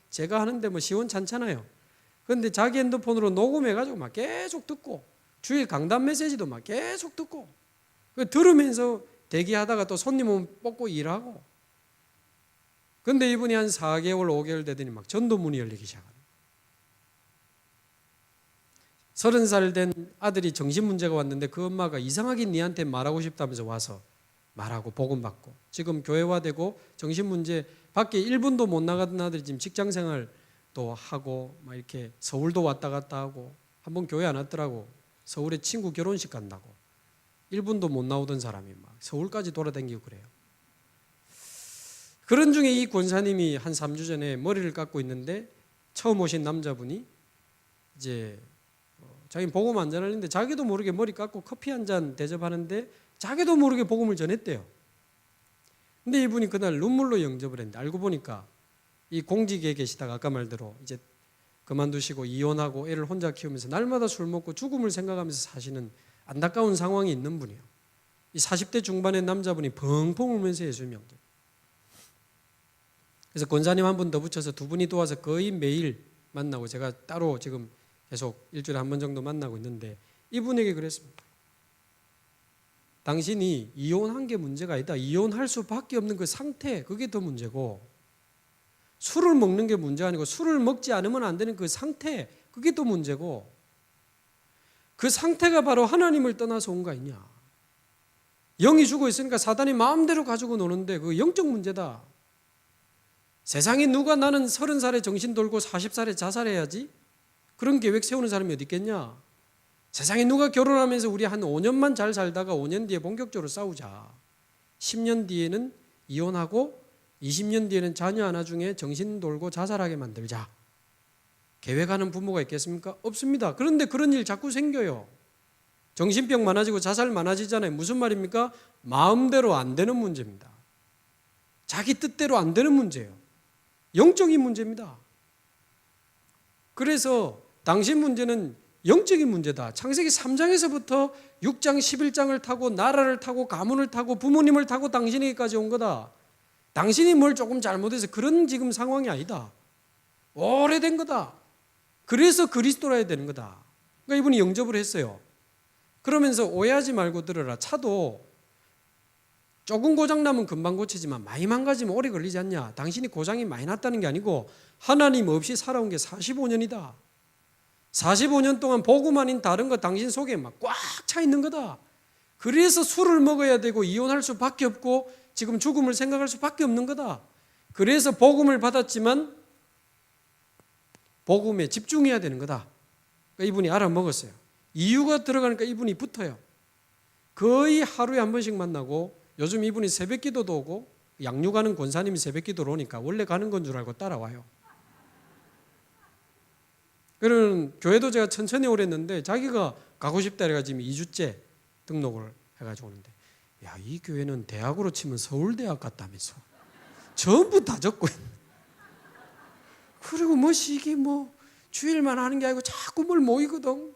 [SPEAKER 1] 제가 하는데 시원찮잖아요. 그런데 자기 핸드폰으로 녹음해가지고 막 계속 듣고 주일 강단 메시지도 막 계속 듣고 들으면서 대기하다가 또 손님 오면 뽑고 일하고. 그런데 이분이 한 4개월 5개월 되더니 막 전도문이 열리기 시작합니다. 30살 된 아들이 정신문제가 왔는데 그 엄마가 이상하게 니한테 말하고 싶다면서 와서 말하고 복음 받고 지금 교회화되고 정신문제 밖에 1분도 못 나가던 아들이 지금 직장생활도 하고 막 이렇게 서울도 왔다 갔다 하고 한번 교회 안 왔더라고. 서울에 친구 결혼식 간다고 1분도 못 나오던 사람이 막 서울까지 돌아다니고 그래요. 그런 중에 이 권사님이 한 3주 전에 머리를 깎고 있는데 처음 오신 남자분이 이제 자기는 복음 안 전하는데 자기도 모르게 머리 깎고 커피 한 잔 대접하는데 자기도 모르게 복음을 전했대요. 근데 이분이 그날 눈물로 영접을 했는데 알고 보니까 이 공직에 계시다가 아까 말대로 이제 그만두시고 이혼하고 애를 혼자 키우면서 날마다 술 먹고 죽음을 생각하면서 사시는 안타까운 상황이 있는 분이에요. 이 40대 중반의 남자분이 펑펑 울면서 예수님 영접. 그래서 권사님 한 분 더 붙여서 두 분이 도와서 거의 매일 만나고 제가 따로 지금 계속 일주일에 한 번 정도 만나고 있는데 이분에게 그랬습니다. 당신이 이혼한 게 문제가 아니다. 이혼할 수밖에 없는 그 상태, 그게 더 문제고 술을 먹는 게 문제가 아니고 술을 먹지 않으면 안 되는 그 상태, 그게 더 문제고 그 상태가 바로 하나님을 떠나서 온 거 아니냐. 영이 죽어 있으니까 사단이 마음대로 가지고 노는데 그 영적 문제다. 세상에 누가 나는 30살에 정신 돌고 40살에 자살해야지 그런 계획 세우는 사람이 어디 있겠냐. 세상에 누가 결혼하면서 우리 한 5년만 잘 살다가 5년 뒤에 본격적으로 싸우자. 10년 뒤에는 이혼하고 20년 뒤에는 자녀 하나 중에 정신 돌고 자살하게 만들자. 계획하는 부모가 있겠습니까? 없습니다. 그런데 그런 일 자꾸 생겨요. 정신병 많아지고 자살 많아지잖아요. 무슨 말입니까? 마음대로 안 되는 문제입니다. 자기 뜻대로 안 되는 문제예요. 영적인 문제입니다. 그래서 당신 문제는 영적인 문제다. 창세기 3장에서부터 6장 11장을 타고 나라를 타고 가문을 타고 부모님을 타고 당신에게까지 온 거다. 당신이 뭘 조금 잘못해서 그런 지금 상황이 아니다. 오래된 거다. 그래서 그리스도라야 되는 거다. 그러니까 이분이 영접을 했어요. 그러면서 오해하지 말고 들어라. 차도 조금 고장나면 금방 고치지만 많이 망가지면 오래 걸리지 않냐. 당신이 고장이 많이 났다는 게 아니고 하나님 없이 살아온 게 45년이다. 45년 동안 복음 아닌 다른 거 당신 속에 막 꽉 차 있는 거다. 그래서 술을 먹어야 되고 이혼할 수밖에 없고 지금 죽음을 생각할 수밖에 없는 거다. 그래서 복음을 받았지만 복음에 집중해야 되는 거다. 그러니까 이분이 알아먹었어요. 이유가 들어가니까 이분이 붙어요. 거의 하루에 한 번씩 만나고 요즘 이분이 새벽기도도 오고 양육 가는 권사님이 새벽기도로 오니까 원래 가는 건 줄 알고 따라와요. 그러는 교회도 제가 천천히 오랬는데 자기가 가고 싶다 해가지고 지금 2주째 등록을 해가지고 오는데 야, 이 교회는 대학으로 치면 서울대학 같다면서 전부 다 적고 있네. 그리고 이게 주일만 하는 게 아니고 자꾸 뭘 모이거든.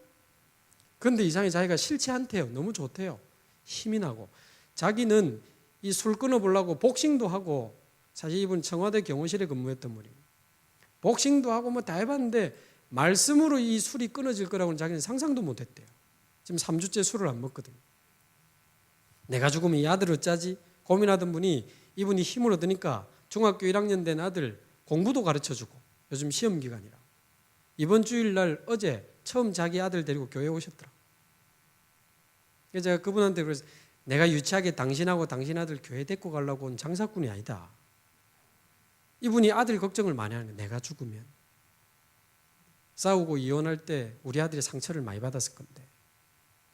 [SPEAKER 1] 그런데 이상하게 자기가 싫지 않대요. 너무 좋대요. 힘이 나고. 자기는 이 술 끊어보려고 복싱도 하고, 사실 이분 청와대 경호실에 근무했던 분이에요. 복싱도 하고 다 해봤는데 말씀으로 이 술이 끊어질 거라고는 자기는 상상도 못했대요. 지금 3주째 술을 안 먹거든요. 내가 죽으면 이 아들 어쩌지? 고민하던 분이 이분이 힘을 얻으니까 중학교 1학년 된 아들 공부도 가르쳐주고 요즘 시험 기간이라 이번 주일날 어제 처음 자기 아들 데리고 교회에 오셨더라. 그래서 제가 그분한테 그래서 내가 유치하게 당신하고 당신 아들 교회 데리고 가려고 온 장사꾼이 아니다. 이분이 아들 걱정을 많이 하는 거예요. 내가 죽으면 싸우고 이혼할 때 우리 아들이 상처를 많이 받았을 건데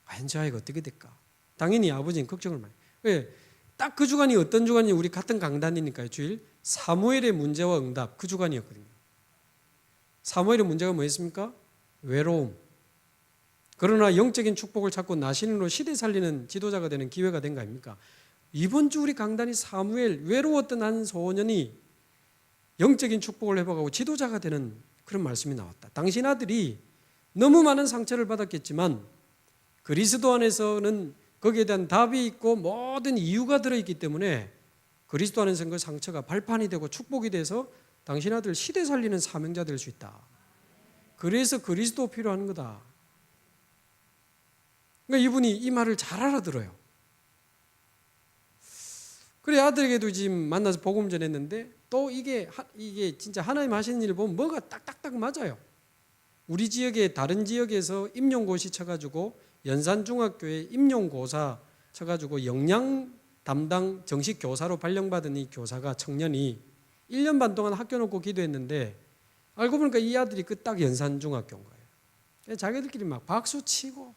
[SPEAKER 1] 과연 저 아이가 어떻게 될까? 당연히 아버지는 걱정을 많이 해요. 왜? 딱 그 주간이 어떤 주간이 우리 같은 강단이니까요. 주일 사무엘의 문제와 응답 그 주간이었거든요. 사무엘의 문제가 뭐였습니까? 외로움. 그러나 영적인 축복을 찾고 나신으로 시대 살리는 지도자가 되는 기회가 된 거 아닙니까? 이번 주 우리 강단이 사무엘 외로웠던 한 소년이 영적인 축복을 회복하고 지도자가 되는 그런 말씀이 나왔다. 당신 아들이 너무 많은 상처를 받았겠지만 그리스도 안에서는 거기에 대한 답이 있고 모든 이유가 들어있기 때문에 그리스도 안에서는 그 상처가 발판이 되고 축복이 돼서 당신 아들 시대 살리는 사명자 될 수 있다. 그래서 그리스도 필요한 거다. 그러니까 이분이 이 말을 잘 알아들어요. 그래 아들에게도 지금 만나서 복음 전했는데 또 이게 진짜 하나님 하시는 일을 보면 뭐가 딱딱딱 맞아요. 우리 지역에 다른 지역에서 임용고시 쳐가지고 연산중학교에 임용고사 쳐가지고 영양 담당 정식 교사로 발령받은 이 교사가 청년이 1년 반 동안 학교 놓고 기도했는데 알고 보니까 이 아들이 그 딱 연산중학교인 거예요. 자기들끼리 막 박수 치고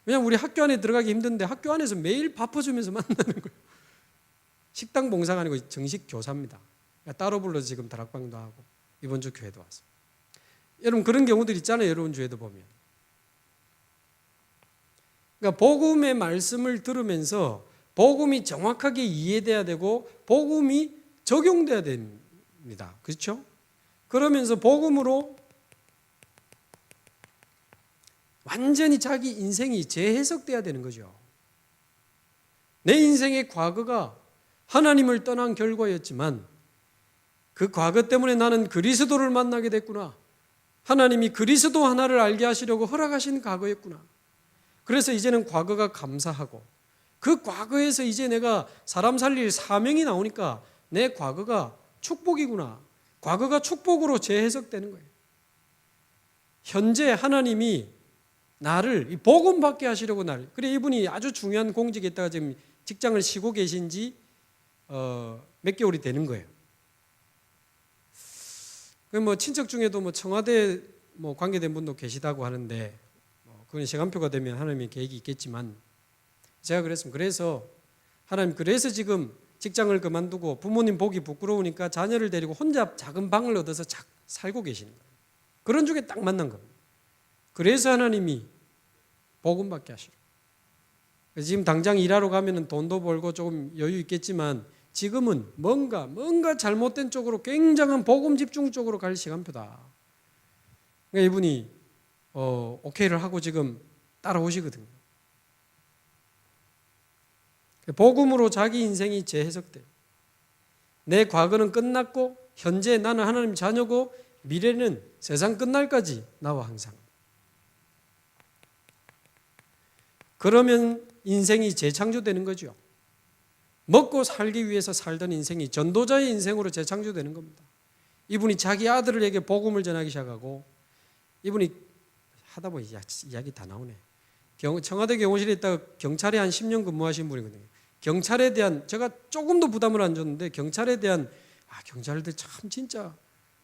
[SPEAKER 1] 왜냐면 우리 학교 안에 들어가기 힘든데 학교 안에서 매일 바빠주면서 만나는 거예요. 식당 봉사가 아니고 정식 교사입니다. 따로 불러서 지금 다락방도 하고 이번 주 교회도 왔어요. 여러분 그런 경우들 있잖아요. 여러분 주에도 보면. 그러니까 복음의 말씀을 들으면서 복음이 정확하게 이해돼야 되고 복음이 적용돼야 됩니다. 그렇죠? 그러면서 복음으로 완전히 자기 인생이 재해석돼야 되는 거죠. 내 인생의 과거가 하나님을 떠난 결과였지만 그 과거 때문에 나는 그리스도를 만나게 됐구나. 하나님이 그리스도 하나를 알게 하시려고 허락하신 과거였구나. 그래서 이제는 과거가 감사하고 그 과거에서 이제 내가 사람 살릴 사명이 나오니까 내 과거가 축복이구나. 과거가 축복으로 재해석되는 거예요. 현재 하나님이 나를 복음 받게 하시려고 나를. 그래 이분이 아주 중요한 공직에 있다가 지금 직장을 쉬고 계신 지 몇 개월이 되는 거예요. 그 친척 중에도 청와대 관계된 분도 계시다고 하는데 그건 시간표가 되면 하나님의 계획이 있겠지만 제가 그랬습니다. 그래서 하나님 그래서 지금 직장을 그만두고 부모님 보기 부끄러우니까 자녀를 데리고 혼자 작은 방을 얻어서 살고 계시는 거예요. 그런 중에 딱 만난 겁니다. 그래서 하나님이 복음 받게 하시고 지금 당장 일하러 가면 돈도 벌고 조금 여유 있겠지만 지금은 뭔가 잘못된 쪽으로 굉장한 복음 집중 쪽으로 갈 시간표다. 그러니까 이분이 오케이를 하고 지금 따라오시거든요. 복음으로 자기 인생이 재해석돼요. 내 과거는 끝났고 현재 나는 하나님 자녀고 미래는 세상 끝날까지 나와 항상. 그러면 인생이 재창조되는 거죠. 먹고 살기 위해서 살던 인생이 전도자의 인생으로 재창조되는 겁니다. 이분이 자기 아들에게 복음을 전하기 시작하고 이분이 하다 보니 이야기 다 나오네. 청와대 경호실에 있다가 경찰에 한 10년 근무하신 분이거든요. 경찰에 대한 제가 조금도 부담을 안 줬는데 경찰에 대한 경찰들 참 진짜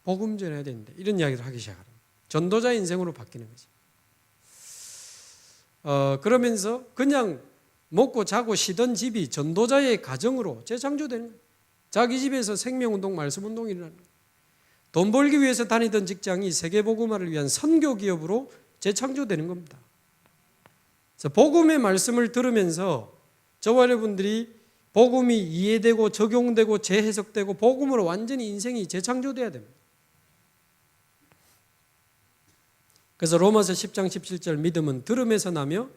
[SPEAKER 1] 복음 전해야 되는데 이런 이야기를 하기 시작하는 전도자의 인생으로 바뀌는 거지. 그러면서 그냥 먹고 자고 쉬던 집이 전도자의 가정으로 재창조되는 거예요. 자기 집에서 생명운동, 말씀운동이 일어나는 거예요. 돈 벌기 위해서 다니던 직장이 세계복음화를 위한 선교기업으로 재창조되는 겁니다. 그래서 복음의 말씀을 들으면서 저와 여러분들이 복음이 이해되고 적용되고 재해석되고 복음으로 완전히 인생이 재창조돼야 됩니다. 그래서 로마서 10장 17절 믿음은 들음에서 나며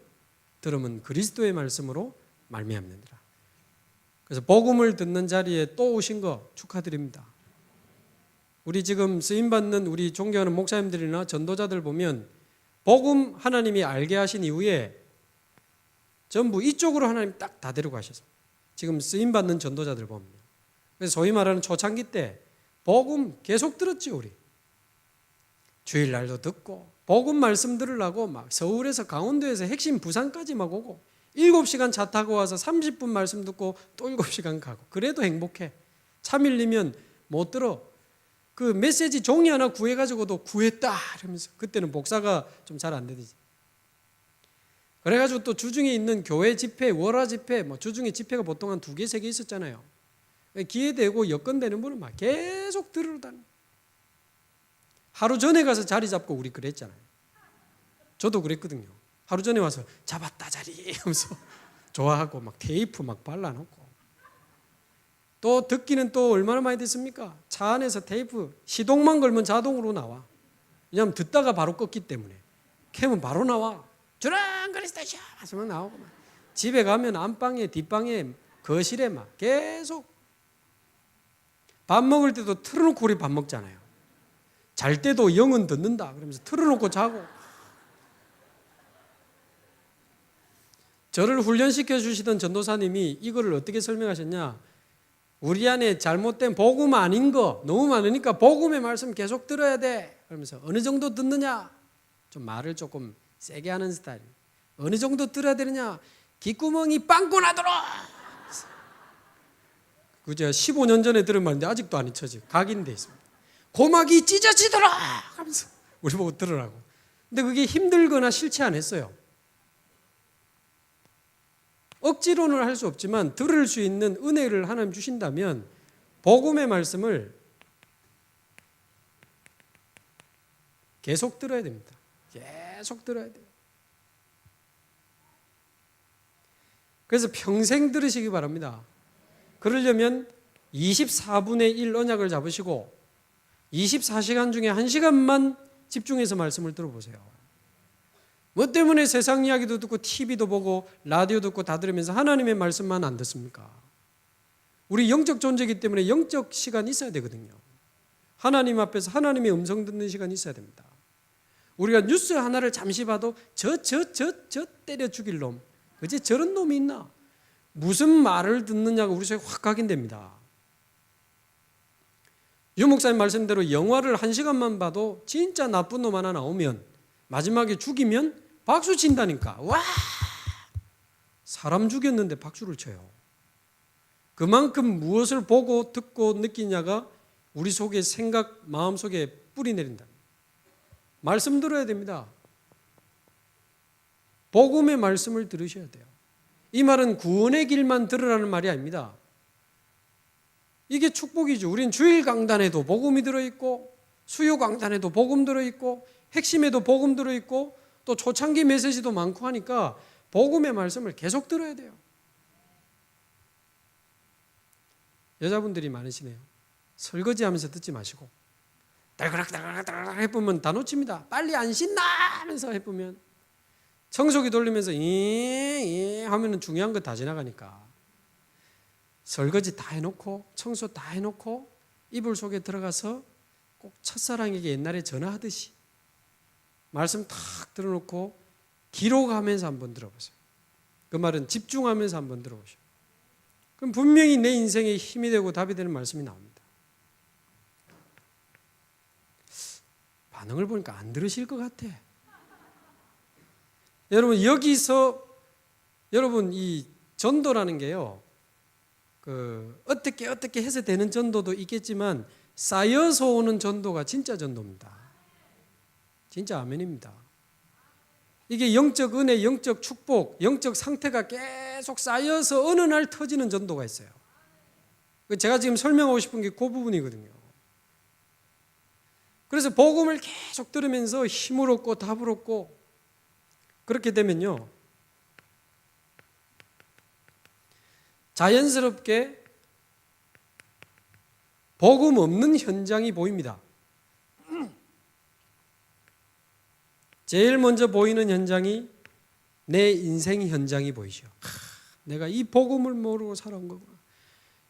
[SPEAKER 1] 들음은 그리스도의 말씀으로 말미암느니라. 그래서 복음을 듣는 자리에 또 오신 거 축하드립니다. 우리 지금 쓰임받는 우리 존경하는 목사님들이나 전도자들 보면 복음 하나님이 알게 하신 이후에 전부 이쪽으로 하나님 딱 다 데리고 가셨습니다. 지금 쓰임받는 전도자들 보면. 그래서 소위 말하는 초창기 때 복음 계속 들었지 우리. 주일날도 듣고 복음 말씀 들으려고 막 서울에서 강원도에서 핵심 부산까지 막 오고 7시간 차 타고 와서 30분 말씀 듣고 또 7시간 가고 그래도 행복해. 차 밀리면 못 들어. 그 메시지 종이 하나 구해가지고도 구했다 이러면서 그때는 복사가 좀 잘 안 되지. 그래가지고 또 주중에 있는 교회 집회, 월화 집회, 주중에 집회가 보통 한 2개, 3개 있었잖아요. 기회되고 여건되는 분은 막 계속 들으러 다녀. 하루 전에 가서 자리 잡고 우리 그랬잖아요. 저도 그랬거든요. 하루 전에 와서 잡았다 자리 하면서 좋아하고 막 테이프 막 발라놓고 또 듣기는 또 얼마나 많이 듣습니까? 차 안에서 테이프 시동만 걸면 자동으로 나와. 왜냐하면 듣다가 바로 껐기 때문에 켜면 바로 나와. 주랑거리스다 하면 나오고 막. 집에 가면 안방에 뒷방에 거실에 막 계속 밥 먹을 때도 틀어놓고 우리 밥 먹잖아요. 잘 때도 영은 듣는다 그러면서 틀어놓고 자고. 저를 훈련시켜 주시던 전도사님이 이거를 어떻게 설명하셨냐. 우리 안에 잘못된 복음 아닌 거 너무 많으니까 복음의 말씀 계속 들어야 돼. 그러면서 어느 정도 듣느냐. 좀 말을 조금 세게 하는 스타일. 어느 정도 들어야 되느냐. 귓구멍이 빵꾸 나도록. 그저 15년 전에 들은 말인데 아직도 안 잊혀지고 각인돼 있습니다. 고막이 찢어지도록 하면서 우리 보고 들으라고. 근데 그게 힘들거나 싫지 않았어요. 억지로는 할 수 없지만 들을 수 있는 은혜를 하나님 주신다면 복음의 말씀을 계속 들어야 됩니다. 계속 들어야 돼요. 그래서 평생 들으시기 바랍니다. 그러려면 24분의 1 언약을 잡으시고 24시간 중에 1시간만 집중해서 말씀을 들어보세요. 뭐 때문에 세상 이야기도 듣고 TV도 보고 라디오 듣고 다 들으면서 하나님의 말씀만 안 듣습니까? 우리 영적 존재이기 때문에 영적 시간이 있어야 되거든요. 하나님 앞에서 하나님의 음성 듣는 시간이 있어야 됩니다. 우리가 뉴스 하나를 잠시 봐도 저 때려 죽일 놈, 어째 저런 놈이 있나? 무슨 말을 듣느냐가 우리 속에 확 각인됩니다. 유 목사님 말씀대로 영화를 1시간만 봐도 진짜 나쁜 놈 하나 나오면 마지막에 죽이면 박수 친다니까. 와! 사람 죽였는데 박수를 쳐요. 그만큼 무엇을 보고 듣고 느끼냐가 우리 속에 생각, 마음 속에 뿌리 내린다. 말씀 들어야 됩니다. 복음의 말씀을 들으셔야 돼요. 이 말은 구원의 길만 들으라는 말이 아닙니다. 이게 축복이죠. 우린 주일 강단에도 복음이 들어있고 수요 강단에도 복음 들어있고 핵심에도 복음 들어있고 또 초창기 메시지도 많고 하니까 복음의 말씀을 계속 들어야 돼요. 여자분들이 많으시네요. 설거지하면서 듣지 마시고 달그락 해보면 다 놓칩니다. 빨리 안 신나 하면서 해보면 청소기 돌리면서 하면은 중요한 거 다 지나가니까 설거지 다 해놓고 청소 다 해놓고 이불 속에 들어가서 꼭 첫사랑에게 옛날에 전화하듯이 말씀 탁 들어놓고 기록하면서 한번 들어보세요. 그 말은 집중하면서 한번 들어보세요. 그럼 분명히 내 인생에 힘이 되고 답이 되는 말씀이 나옵니다. 반응을 보니까 안 들으실 것 같아. 여러분 여기서 여러분 이 전도라는 게요. 어떻게 해서 되는 전도도 있겠지만 쌓여서 오는 전도가 진짜 전도입니다. 진짜 아멘입니다. 이게 영적 은혜, 영적 축복, 영적 상태가 계속 쌓여서 어느 날 터지는 전도가 있어요. 제가 지금 설명하고 싶은 게 그 부분이거든요. 그래서 복음을 계속 들으면서 힘을 얻고 답을 얻고 그렇게 되면요. 자연스럽게 복음 없는 현장이 보입니다. 제일 먼저 보이는 현장이 내 인생 현장이 보이죠. 내가 이 복음을 모르고 살아온 거구나.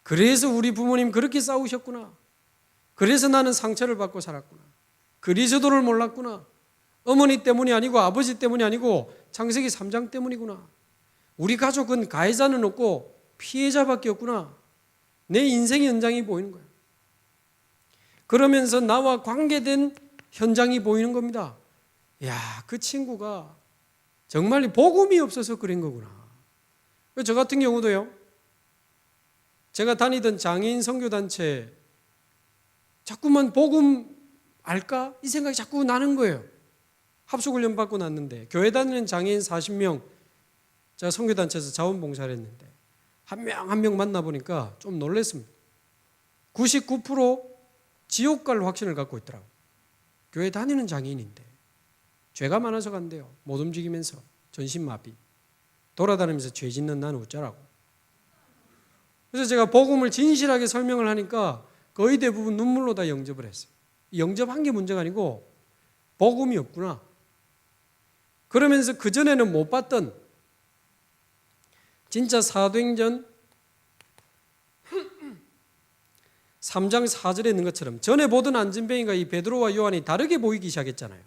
[SPEAKER 1] 그래서 우리 부모님 그렇게 싸우셨구나. 그래서 나는 상처를 받고 살았구나. 그리스도를 몰랐구나. 어머니 때문이 아니고 아버지 때문이 아니고 창세기 3장 때문이구나. 우리 가족은 가해자는 없고 피해자밖에 없구나. 내 인생 현장이 보이는 거예요. 그러면서 나와 관계된 현장이 보이는 겁니다. 야, 그 친구가 정말 복음이 없어서 그런 거구나. 저 같은 경우도요. 제가 다니던 장애인 선교단체 자꾸만 복음 알까? 이 생각이 자꾸 나는 거예요. 합숙훈련 받고 났는데 교회 다니는 장애인 40명 제가 선교단체에서 자원봉사를 했는데 한 명 한 명 만나보니까 좀 놀랐습니다. 99% 지옥 갈 확신을 갖고 있더라고요. 교회 다니는 장애인인데 죄가 많아서 간대요. 못 움직이면서 전신마비 돌아다니면서 죄 짓는 나는 어쩌라고. 그래서 제가 복음을 진실하게 설명을 하니까 거의 대부분 눈물로 다 영접을 했어요. 영접한 게 문제가 아니고 복음이 없구나. 그러면서 그전에는 못 봤던 진짜 사도행전 3장 4절에 있는 것처럼 전에 보던 안진뱅이가 이 베드로와 요한이 다르게 보이기 시작했잖아요.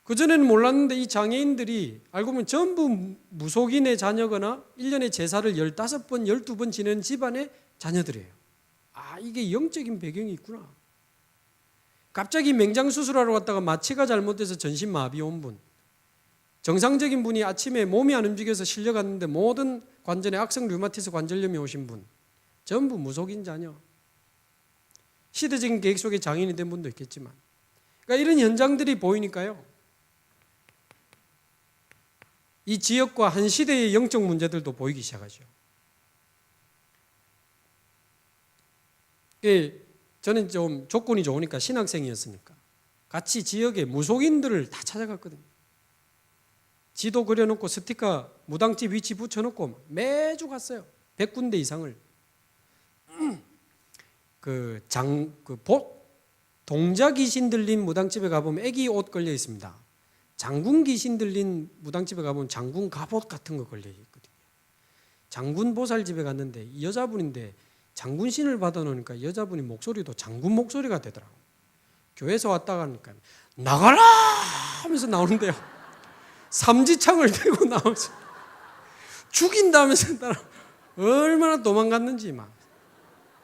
[SPEAKER 1] 그전에는 몰랐는데 이 장애인들이 알고 보면 전부 무속인의 자녀거나 1년에 제사를 15번, 12번 지내는 집안의 자녀들이에요. 아, 이게 영적인 배경이 있구나. 갑자기 맹장 수술하러 갔다가 마취가 잘못돼서 전신마비 온 분. 정상적인 분이 아침에 몸이 안 움직여서 실려갔는데 모든 관절에 악성 류마티스 관절염이 오신 분. 전부 무속인 자녀. 시대적인 계획 속에 장애인이 된 분도 있겠지만. 그러니까 이런 현장들이 보이니까요. 이 지역과 한 시대의 영적 문제들도 보이기 시작하죠. 저는 좀 조건이 좋으니까 신학생이었으니까 같이 지역의 무속인들을 다 찾아갔거든요. 지도 그려놓고 스티커 무당집 위치 붙여놓고 매주 갔어요. 100군데 이상을. 동자 귀신 들린 무당집에 가보면 애기 옷 걸려 있습니다. 장군 귀신 들린 무당집에 가보면 장군 갑옷 같은 거 걸려 있거든요. 장군 보살집에 갔는데 이 여자분인데 장군신을 받아놓으니까 여자분이 목소리도 장군 목소리가 되더라고요. 교회에서 왔다 가니까 나가라 하면서 나오는데요. 삼지창을 들고 나오죠. 죽인다면서 얼마나 도망갔는지 막.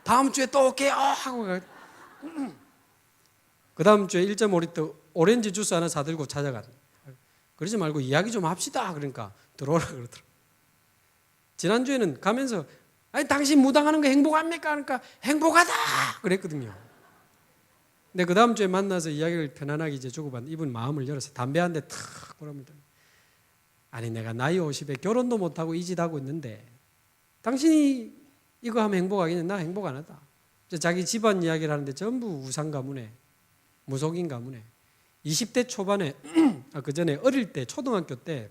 [SPEAKER 1] 다음 주에 또 올게요 하고 가. 그 다음 주에 1.5리터 오렌지 주스 하나 사들고 찾아가. 그러지 말고 이야기 좀 합시다. 그러니까 들어오라 그러더라고요. 지난주에는 가면서 아니 당신 무당하는 거 행복합니까? 그러니까 행복하다 그랬거든요. 근데 그 다음 주에 만나서 이야기를 편안하게 이제 주고받는 이분 마음을 열어서 담배 한 대 탁 보랍니다. 아니 내가 나이 50에 결혼도 못하고 이 짓 하고 있는데 당신이 이거 하면 행복하겠냐? 나 행복 안 하다. 자기 집안 이야기를 하는데 전부 우상 가문에 무속인 가문에 20대 초반에 그 전에 어릴 때 초등학교 때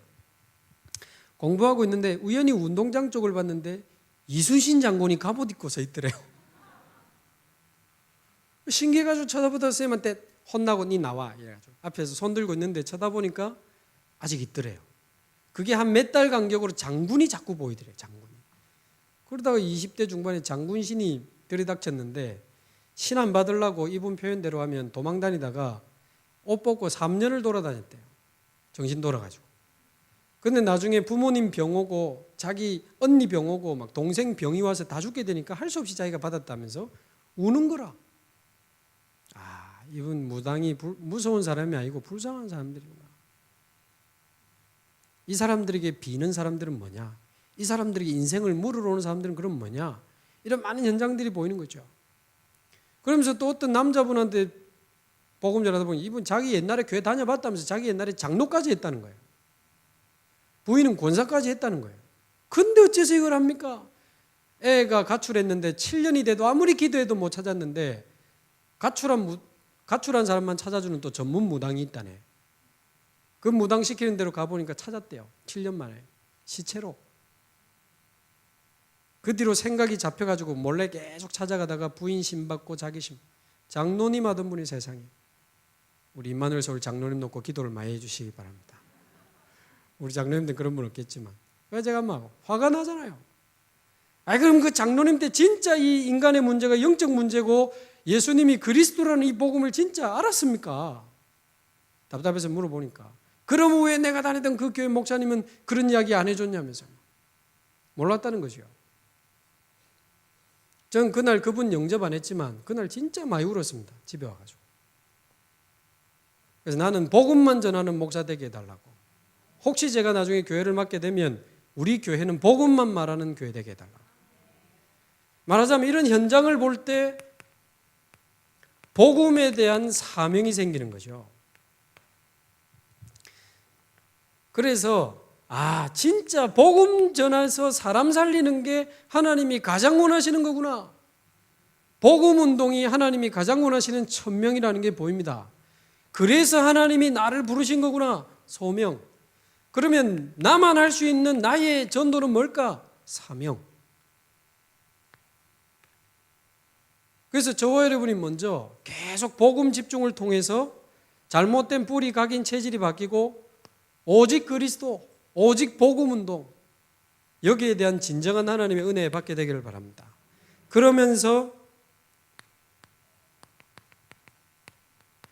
[SPEAKER 1] 공부하고 있는데 우연히 운동장 쪽을 봤는데 이순신 장군이 갑옷 입고 서 있더래요. 신기해가지고 쳐다보다 선생님한테 혼나고 니 나와 이래가지고 앞에서 손 들고 있는데 쳐다보니까 아직 있더래요. 그게 한 몇 달 간격으로 장군이 자꾸 보이더래요. 장군이. 그러다가 20대 중반에 장군신이 들이닥쳤는데 신 안 받으려고 이분 표현대로 하면 도망 다니다가 옷 벗고 3년을 돌아다녔대요. 정신 돌아가지고. 근데 나중에 부모님 병 오고 자기 언니 병 오고 막 동생 병이 와서 다 죽게 되니까 할 수 없이 자기가 받았다면서 우는 거라. 아, 이분 무당이 무서운 사람이 아니고 불쌍한 사람들이구나. 이 사람들에게 비는 사람들은 뭐냐? 이 사람들에게 인생을 물으러 오는 사람들은 그럼 뭐냐? 이런 많은 현장들이 보이는 거죠. 그러면서 또 어떤 남자분한테 복음 전하다 보니 이분 자기 옛날에 교회 다녀봤다면서 자기 옛날에 장로까지 했다는 거예요. 부인은 권사까지 했다는 거예요. 근데 어째서 이걸 합니까? 애가 가출했는데 7년이 돼도 아무리 기도해도 못 찾았는데 가출한 사람만 찾아주는 또 전문 무당이 있다네. 그 무당 시키는 대로 가보니까 찾았대요. 7년 만에 시체로. 그 뒤로 생각이 잡혀가지고 몰래 계속 찾아가다가 부인 신받고 자기 신 장로님 하던 분이 세상에. 우리 임마누엘 서울 장로님 놓고 기도를 많이 해주시기 바랍니다. 우리 장로님들은 그런 분 없겠지만 왜 제가 막 화가 나잖아요. 그럼 그 장로님 때 진짜 이 인간의 문제가 영적 문제고 예수님이 그리스도라는 이 복음을 진짜 알았습니까? 답답해서 물어보니까 그럼 왜 내가 다니던 그 교회 목사님은 그런 이야기 안 해줬냐면서 몰랐다는 거죠. 전 그날 그분 영접 안 했지만 그날 진짜 많이 울었습니다. 집에 와가지고. 그래서 나는 복음만 전하는 목사 되게 해달라고. 혹시 제가 나중에 교회를 맡게 되면 우리 교회는 복음만 말하는 교회 되게 해달라고. 말하자면 이런 현장을 볼 때 복음에 대한 사명이 생기는 거죠. 그래서 진짜 복음 전해서 사람 살리는 게 하나님이 가장 원하시는 거구나. 복음 운동이 하나님이 가장 원하시는 천명이라는 게 보입니다. 그래서 하나님이 나를 부르신 거구나. 소명. 그러면 나만 할 수 있는 나의 전도는 뭘까? 사명. 그래서 저와 여러분이 먼저 계속 복음 집중을 통해서 잘못된 뿌리 각인 체질이 바뀌고 오직 그리스도, 오직 복음 운동, 여기에 대한 진정한 하나님의 은혜 받게 되기를 바랍니다. 그러면서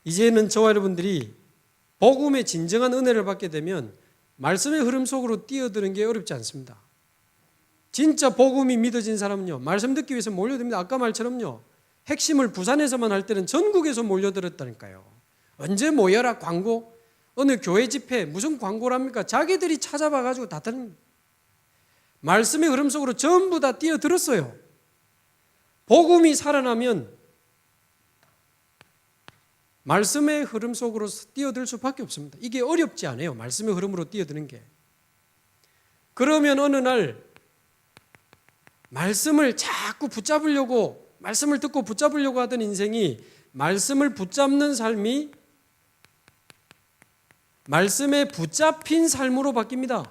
[SPEAKER 1] 이제는 저와 여러분들이 복음의 진정한 은혜를 받게 되면 말씀의 흐름 속으로 뛰어드는 게 어렵지 않습니다. 진짜 복음이 믿어진 사람은요, 말씀 듣기 위해서 몰려듭니다. 아까 말처럼요, 핵심을 부산에서만 할 때는 전국에서 몰려들었다니까요. 언제 모여라 광고, 어느 교회 집회 무슨 광고랍니까? 자기들이 찾아봐가지고 다 듣는, 말씀의 흐름 속으로 전부 다 뛰어들었어요. 복음이 살아나면 말씀의 흐름 속으로 뛰어들 수밖에 없습니다. 이게 어렵지 않아요. 말씀의 흐름으로 뛰어드는 게. 그러면 어느 날 말씀을 자꾸 붙잡으려고, 말씀을 듣고 붙잡으려고 하던 인생이 말씀을 붙잡는 삶이 말씀에 붙잡힌 삶으로 바뀝니다.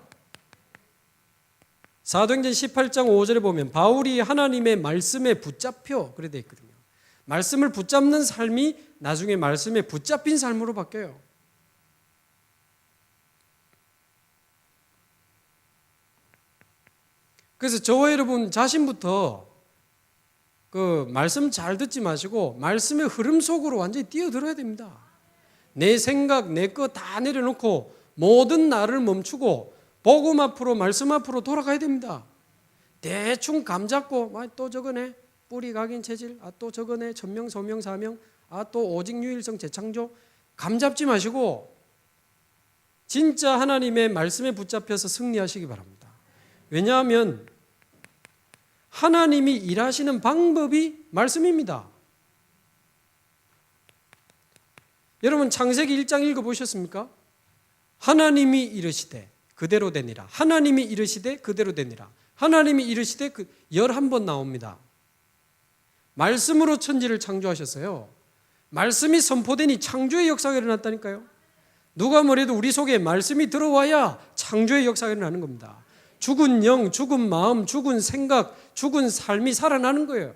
[SPEAKER 1] 사도행전 18장 5절에 보면 바울이 하나님의 말씀에 붙잡혀 그래 되어 있거든요. 말씀을 붙잡는 삶이 나중에 말씀에 붙잡힌 삶으로 바뀌어요. 그래서 저와 여러분 자신부터 그 말씀 잘 듣지 마시고 말씀의 흐름 속으로 완전히 뛰어들어야 됩니다. 내 생각, 내 거 다 내려놓고 모든 나를 멈추고 복음 앞으로, 말씀 앞으로 돌아가야 됩니다. 대충 감 잡고 또 저거네, 뿌리 각인 체질, 또 저거네, 천명, 소명, 사명, 또 오직 유일성 재창조, 감 잡지 마시고 진짜 하나님의 말씀에 붙잡혀서 승리하시기 바랍니다. 왜냐하면 하나님이 일하시는 방법이 말씀입니다. 여러분 창세기 1장 읽어보셨습니까? 하나님이 이르시되 그대로 되니라. 하나님이 이르시되 그대로 되니라. 하나님이 이르시되 11번 나옵니다. 말씀으로 천지를 창조하셨어요. 말씀이 선포되니 창조의 역사가 일어났다니까요. 누가 뭐래도 우리 속에 말씀이 들어와야 창조의 역사가 일어나는 겁니다. 죽은 영, 죽은 마음, 죽은 생각, 죽은 삶이 살아나는 거예요.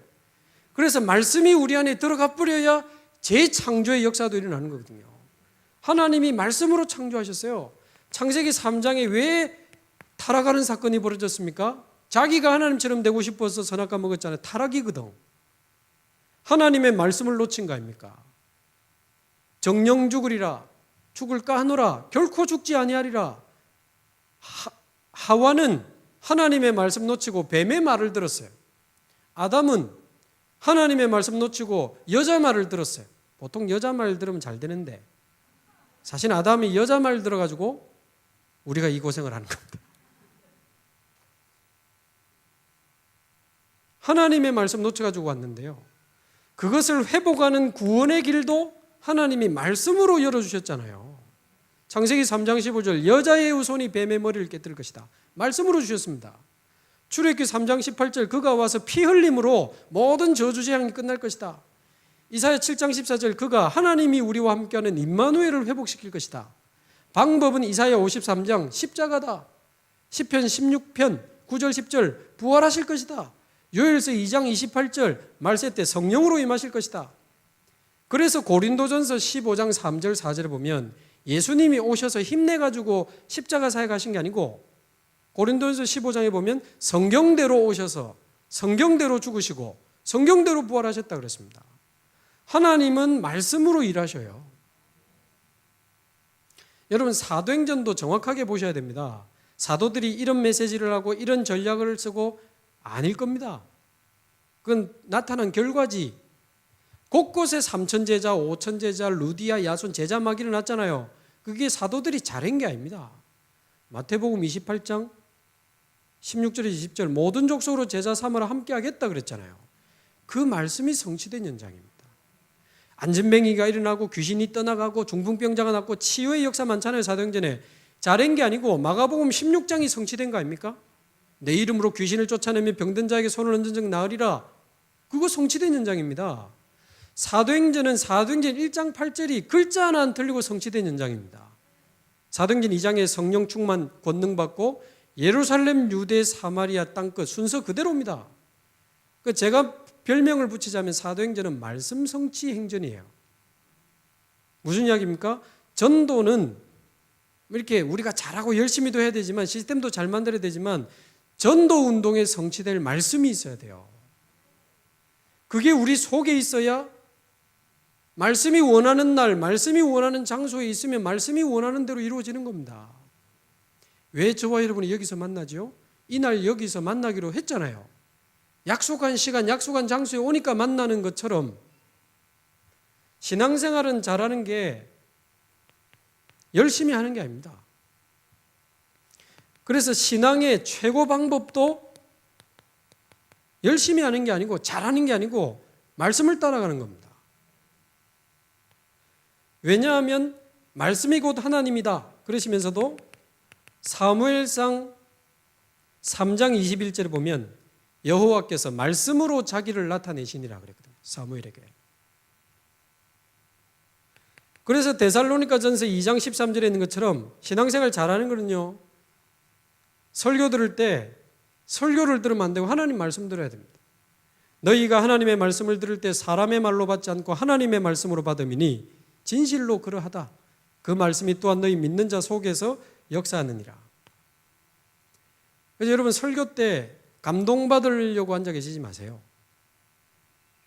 [SPEAKER 1] 그래서 말씀이 우리 안에 들어가 버려야 재창조의 역사도 일어나는 거거든요. 하나님이 말씀으로 창조하셨어요. 창세기 3장에 왜 타락하는 사건이 벌어졌습니까? 자기가 하나님처럼 되고 싶어서 선악과 먹었잖아요. 타락이거든. 하나님의 말씀을 놓친 거 아닙니까? 정령 죽으리라. 죽을까 하노라. 결코 죽지 아니하리라. 하와는 하나님의 말씀 놓치고 뱀의 말을 들었어요. 아담은 하나님의 말씀 놓치고 여자 말을 들었어요. 보통 여자 말 들으면 잘 되는데 사실 아담이 여자 말 들어가지고 우리가 이 고생을 하는 겁니다. 하나님의 말씀 놓쳐가지고 왔는데요. 그것을 회복하는 구원의 길도 하나님이 말씀으로 열어주셨잖아요. 창세기 3장 15절 여자의 후손이 뱀의 머리를 깨뜨릴 것이다. 말씀으로 주셨습니다. 출애굽기 3장 18절 그가 와서 피 흘림으로 모든 저주 재앙이 끝날 것이다. 이사야 7장 14절 그가 하나님이 우리와 함께하는 임마누엘을 회복시킬 것이다. 방법은 이사야 53장 십자가다. 시편 16편 9절 10절 부활하실 것이다. 요엘서 2장 28절 말세 때 성령으로 임하실 것이다. 그래서 고린도전서 15장 3절 4절에 보면 예수님이 오셔서 힘내가지고 십자가 사에 가신 게 아니고 고린도전서 15장에 보면 성경대로 오셔서 성경대로 죽으시고 성경대로 부활하셨다 그랬습니다. 하나님은 말씀으로 일하셔요. 여러분 사도행전도 정확하게 보셔야 됩니다. 사도들이 이런 메시지를 하고 이런 전략을 쓰고 아닐 겁니다. 그건 나타난 결과지. 곳곳에 3천 제자, 5천 제자, 루디아, 야손 제자 막 일어났잖아요. 그게 사도들이 잘한 게 아닙니다. 마태복음 28장 16절에 20절 모든 족속으로 제자 삼으라 함께 하겠다 그랬잖아요. 그 말씀이 성취된 현장입니다. 안진뱅이가 일어나고 귀신이 떠나가고 중풍병자가 낫고 치유의 역사 많잖아요. 사도행전에. 잘한 게 아니고 마가복음 16장이 성취된 거 아닙니까? 내 이름으로 귀신을 쫓아내며 병든 자에게 손을 얹은 적 나으리라. 그거 성취된 현장입니다. 사도행전은 사도행전 1장 8절이 글자 하나 안 틀리고 성취된 현장입니다. 사도행전 2장에 성령 충만 권능 받고 예루살렘, 유대, 사마리아 땅끝 순서 그대로입니다. 제가 별명을 붙이자면 사도행전은 말씀 성취 행전이에요. 무슨 이야기입니까? 전도는 이렇게 우리가 잘하고 열심히도 해야 되지만 시스템도 잘 만들어야 되지만 전도 운동에 성취될 말씀이 있어야 돼요. 그게 우리 속에 있어야 말씀이 원하는 날, 말씀이 원하는 장소에 있으면 말씀이 원하는 대로 이루어지는 겁니다. 왜 저와 여러분이 여기서 만나죠? 이날 여기서 만나기로 했잖아요. 약속한 시간, 약속한 장소에 오니까 만나는 것처럼 신앙생활은 잘하는 게 열심히 하는 게 아닙니다. 그래서 신앙의 최고 방법도 열심히 하는 게 아니고 잘하는 게 아니고 말씀을 따라가는 겁니다. 왜냐하면 말씀이 곧 하나님이다 그러시면서도 사무엘상 3장 21절에 보면 여호와께서 말씀으로 자기를 나타내시니라 그랬거든요. 사무엘에게. 그래서 데살로니가전서 2장 13절에 있는 것처럼 신앙생활 잘하는 거는요. 설교 들을 때 설교를 들으면 안 되고 하나님 말씀 들어야 됩니다. 너희가 하나님의 말씀을 들을 때 사람의 말로 받지 않고 하나님의 말씀으로 받음이니 진실로 그러하다. 그 말씀이 또한 너희 믿는 자 속에서 역사하느니라. 그래서 여러분 설교 때 감동받으려고 앉아 계시지 마세요.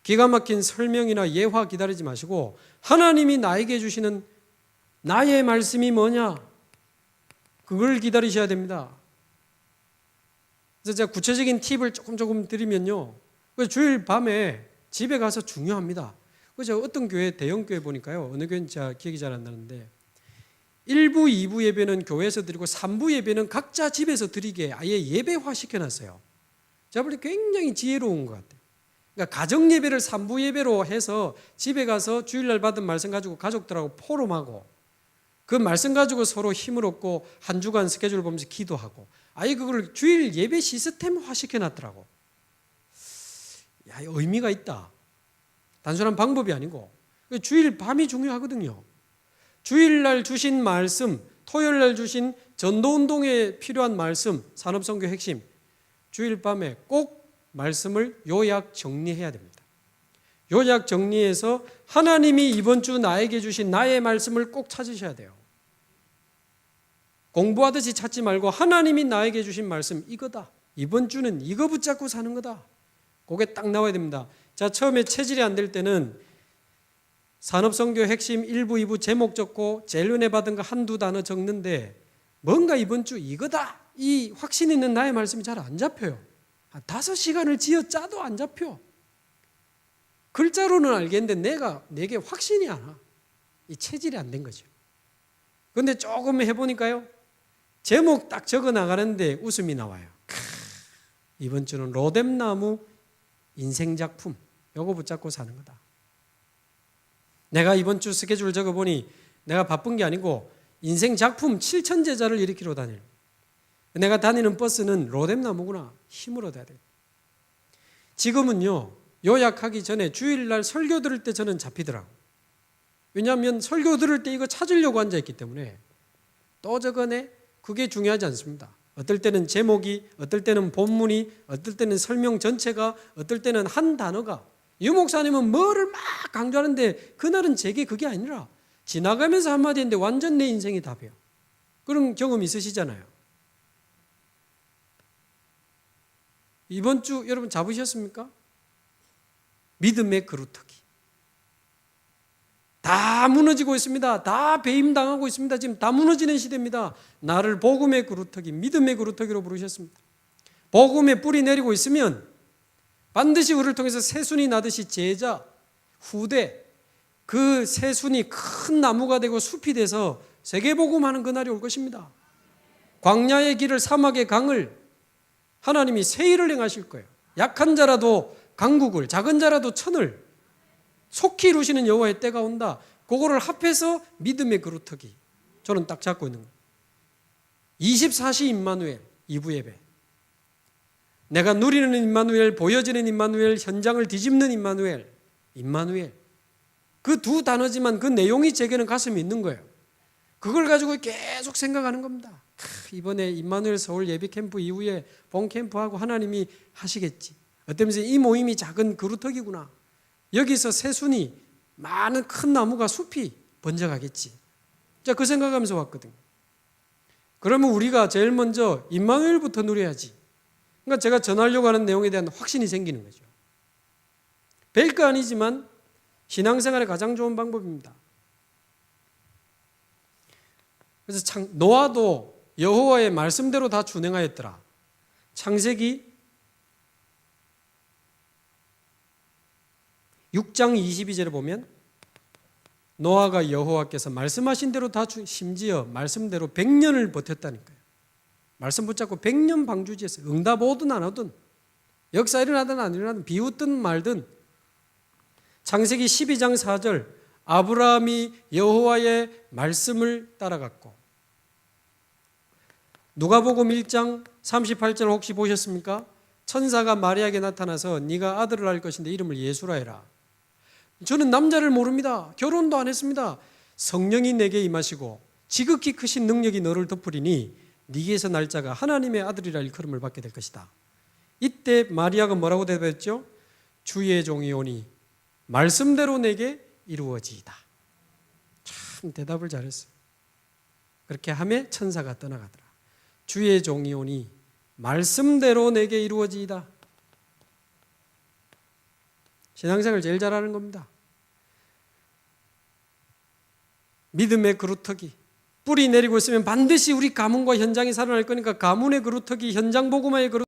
[SPEAKER 1] 기가 막힌 설명이나 예화 기다리지 마시고 하나님이 나에게 주시는 나의 말씀이 뭐냐? 그걸 기다리셔야 됩니다. 그래서 제가 구체적인 팁을 조금 드리면요. 주일 밤에 집에 가서 중요합니다. 그래서 어떤 교회, 대형 교회 보니까요. 어느 교회는 제가 기억이 잘 안 나는데 1부, 2부 예배는 교회에서 드리고 3부 예배는 각자 집에서 드리게 아예 예배화 시켜놨어요. 제가 볼 때 굉장히 지혜로운 것 같아요. 그러니까 가정 예배를 3부 예배로 해서 집에 가서 주일날 받은 말씀 가지고 가족들하고 포럼하고 그 말씀 가지고 서로 힘을 얻고 한 주간 스케줄 보면서 기도하고 아예 그걸 주일 예배 시스템화 시켜놨더라고. 야, 의미가 있다. 단순한 방법이 아니고 주일 밤이 중요하거든요. 주일날 주신 말씀, 토요일날 주신 전도운동에 필요한 말씀, 산업선교 핵심, 주일 밤에 꼭 말씀을 요약 정리해야 됩니다. 요약 정리해서 하나님이 이번 주 나에게 주신 나의 말씀을 꼭 찾으셔야 돼요. 공부하듯이 찾지 말고 하나님이 나에게 주신 말씀 이거다. 이번 주는 이거 붙잡고 사는 거다. 그게 딱 나와야 됩니다. 자, 처음에 체질이 안 될 때는 산업선교 핵심 1부, 2부 제목 적고 제일 은혜 받은 거 한두 단어 적는데 뭔가 이번 주 이거다. 이 확신 있는 나의 말씀이 잘 안 잡혀요. 5시간을 쥐어짜도 안 잡혀. 글자로는 알겠는데 내게 확신이 안 와. 이 체질이 안 된 거죠. 그런데 조금 해보니까요. 제목 딱 적어 나가는데 웃음이 나와요. 이번 주는 로뎀나무 인생작품. 요거 붙잡고 사는 거다. 내가 이번 주 스케줄 적어보니 내가 바쁜 게 아니고 인생작품 7,000제자를 일으키러 다녀요. 내가 다니는 버스는 로뎀나무구나. 힘을 얻어야 돼요. 지금은요. 요약하기 전에 주일날 설교 들을 때 저는 잡히더라고요. 왜냐하면 설교 들을 때 이거 찾으려고 앉아있기 때문에 또 적어내? 그게 중요하지 않습니다. 어떨 때는 제목이, 어떨 때는 본문이, 어떨 때는 설명 전체가, 어떨 때는 한 단어가. 유 목사님은 뭐를 막 강조하는데 그날은 제게 그게 아니라 지나가면서 한마디 했는데 완전 내 인생이 답이에요. 그런 경험 있으시잖아요. 이번 주 여러분 잡으셨습니까? 믿음의 그루터기. 다 무너지고 있습니다. 다 배임당하고 있습니다. 지금 다 무너지는 시대입니다. 나를 복음의 그루터기, 믿음의 그루터기로 부르셨습니다. 복음의 뿌리 내리고 있으면 반드시 우리를 통해서 새순이 나듯이 제자, 후대, 그 새순이 큰 나무가 되고 숲이 돼서 세계복음하는 그날이 올 것입니다. 광야의 길을, 사막의 강을 하나님이 새 일을 행하실 거예요. 약한 자라도 강국을, 작은 자라도 천을 속히 이루시는 여호와의 때가 온다. 그거를 합해서 믿음의 그루터기. 저는 딱 잡고 있는 거예요. 24시 임마누엘 2부 예배. 내가 누리는 임마누엘, 보여지는 임마누엘, 현장을 뒤집는 임마누엘. 임마누엘. 그 두 단어지만 그 내용이 제게는 가슴이 있는 거예요. 그걸 가지고 계속 생각하는 겁니다. 이번에 임마누엘 서울 예비 캠프 이후에 본 캠프하고 하나님이 하시겠지. 어떤 면에서 이 모임이 작은 그루터기구나. 여기서 새순이 많은 큰 나무가 숲이 번져가겠지. 자, 그 생각하면서 왔거든요. 그러면 우리가 제일 먼저 임마누엘부터 누려야지. 그러니까 제가 전하려고 하는 내용에 대한 확신이 생기는 거죠. 별거 아니지만 신앙생활의 가장 좋은 방법입니다. 그래서 노아도 여호와의 말씀대로 다 준행하였더라. 창세기 6장 22절에 보면 노아가 여호와께서 말씀하신 대로 다 심지어 말씀대로 100년을 버텼다니까요. 말씀 붙잡고 100년 방주지했어요. 응답 오든 안 오든 역사 일어나든 안 일어나든 비웃든 말든. 창세기 12장 4절 아브라함이 여호와의 말씀을 따라갔고, 누가복음 1장 38절 혹시 보셨습니까? 천사가 마리아에게 나타나서 네가 아들을 낳을 것인데 이름을 예수라 해라. 저는 남자를 모릅니다. 결혼도 안 했습니다. 성령이 내게 임하시고 지극히 크신 능력이 너를 덮으리니 네게서 날 자가 하나님의 아들이라 일컬음을 받게 될 것이다. 이때 마리아가 뭐라고 대답했죠? 주의 종이 오니 말씀대로 내게 이루어지이다. 참 대답을 잘했어요. 그렇게 하며 천사가 떠나가더라. 주의 종이 오니 말씀대로 내게 이루어지이다. 신앙생활 제일 잘하는 겁니다. 믿음의 그루터기. 뿌리 내리고 있으면 반드시 우리 가문과 현장이 살아날 거니까 가문의 그루터기, 현장 복음화의 그루터기.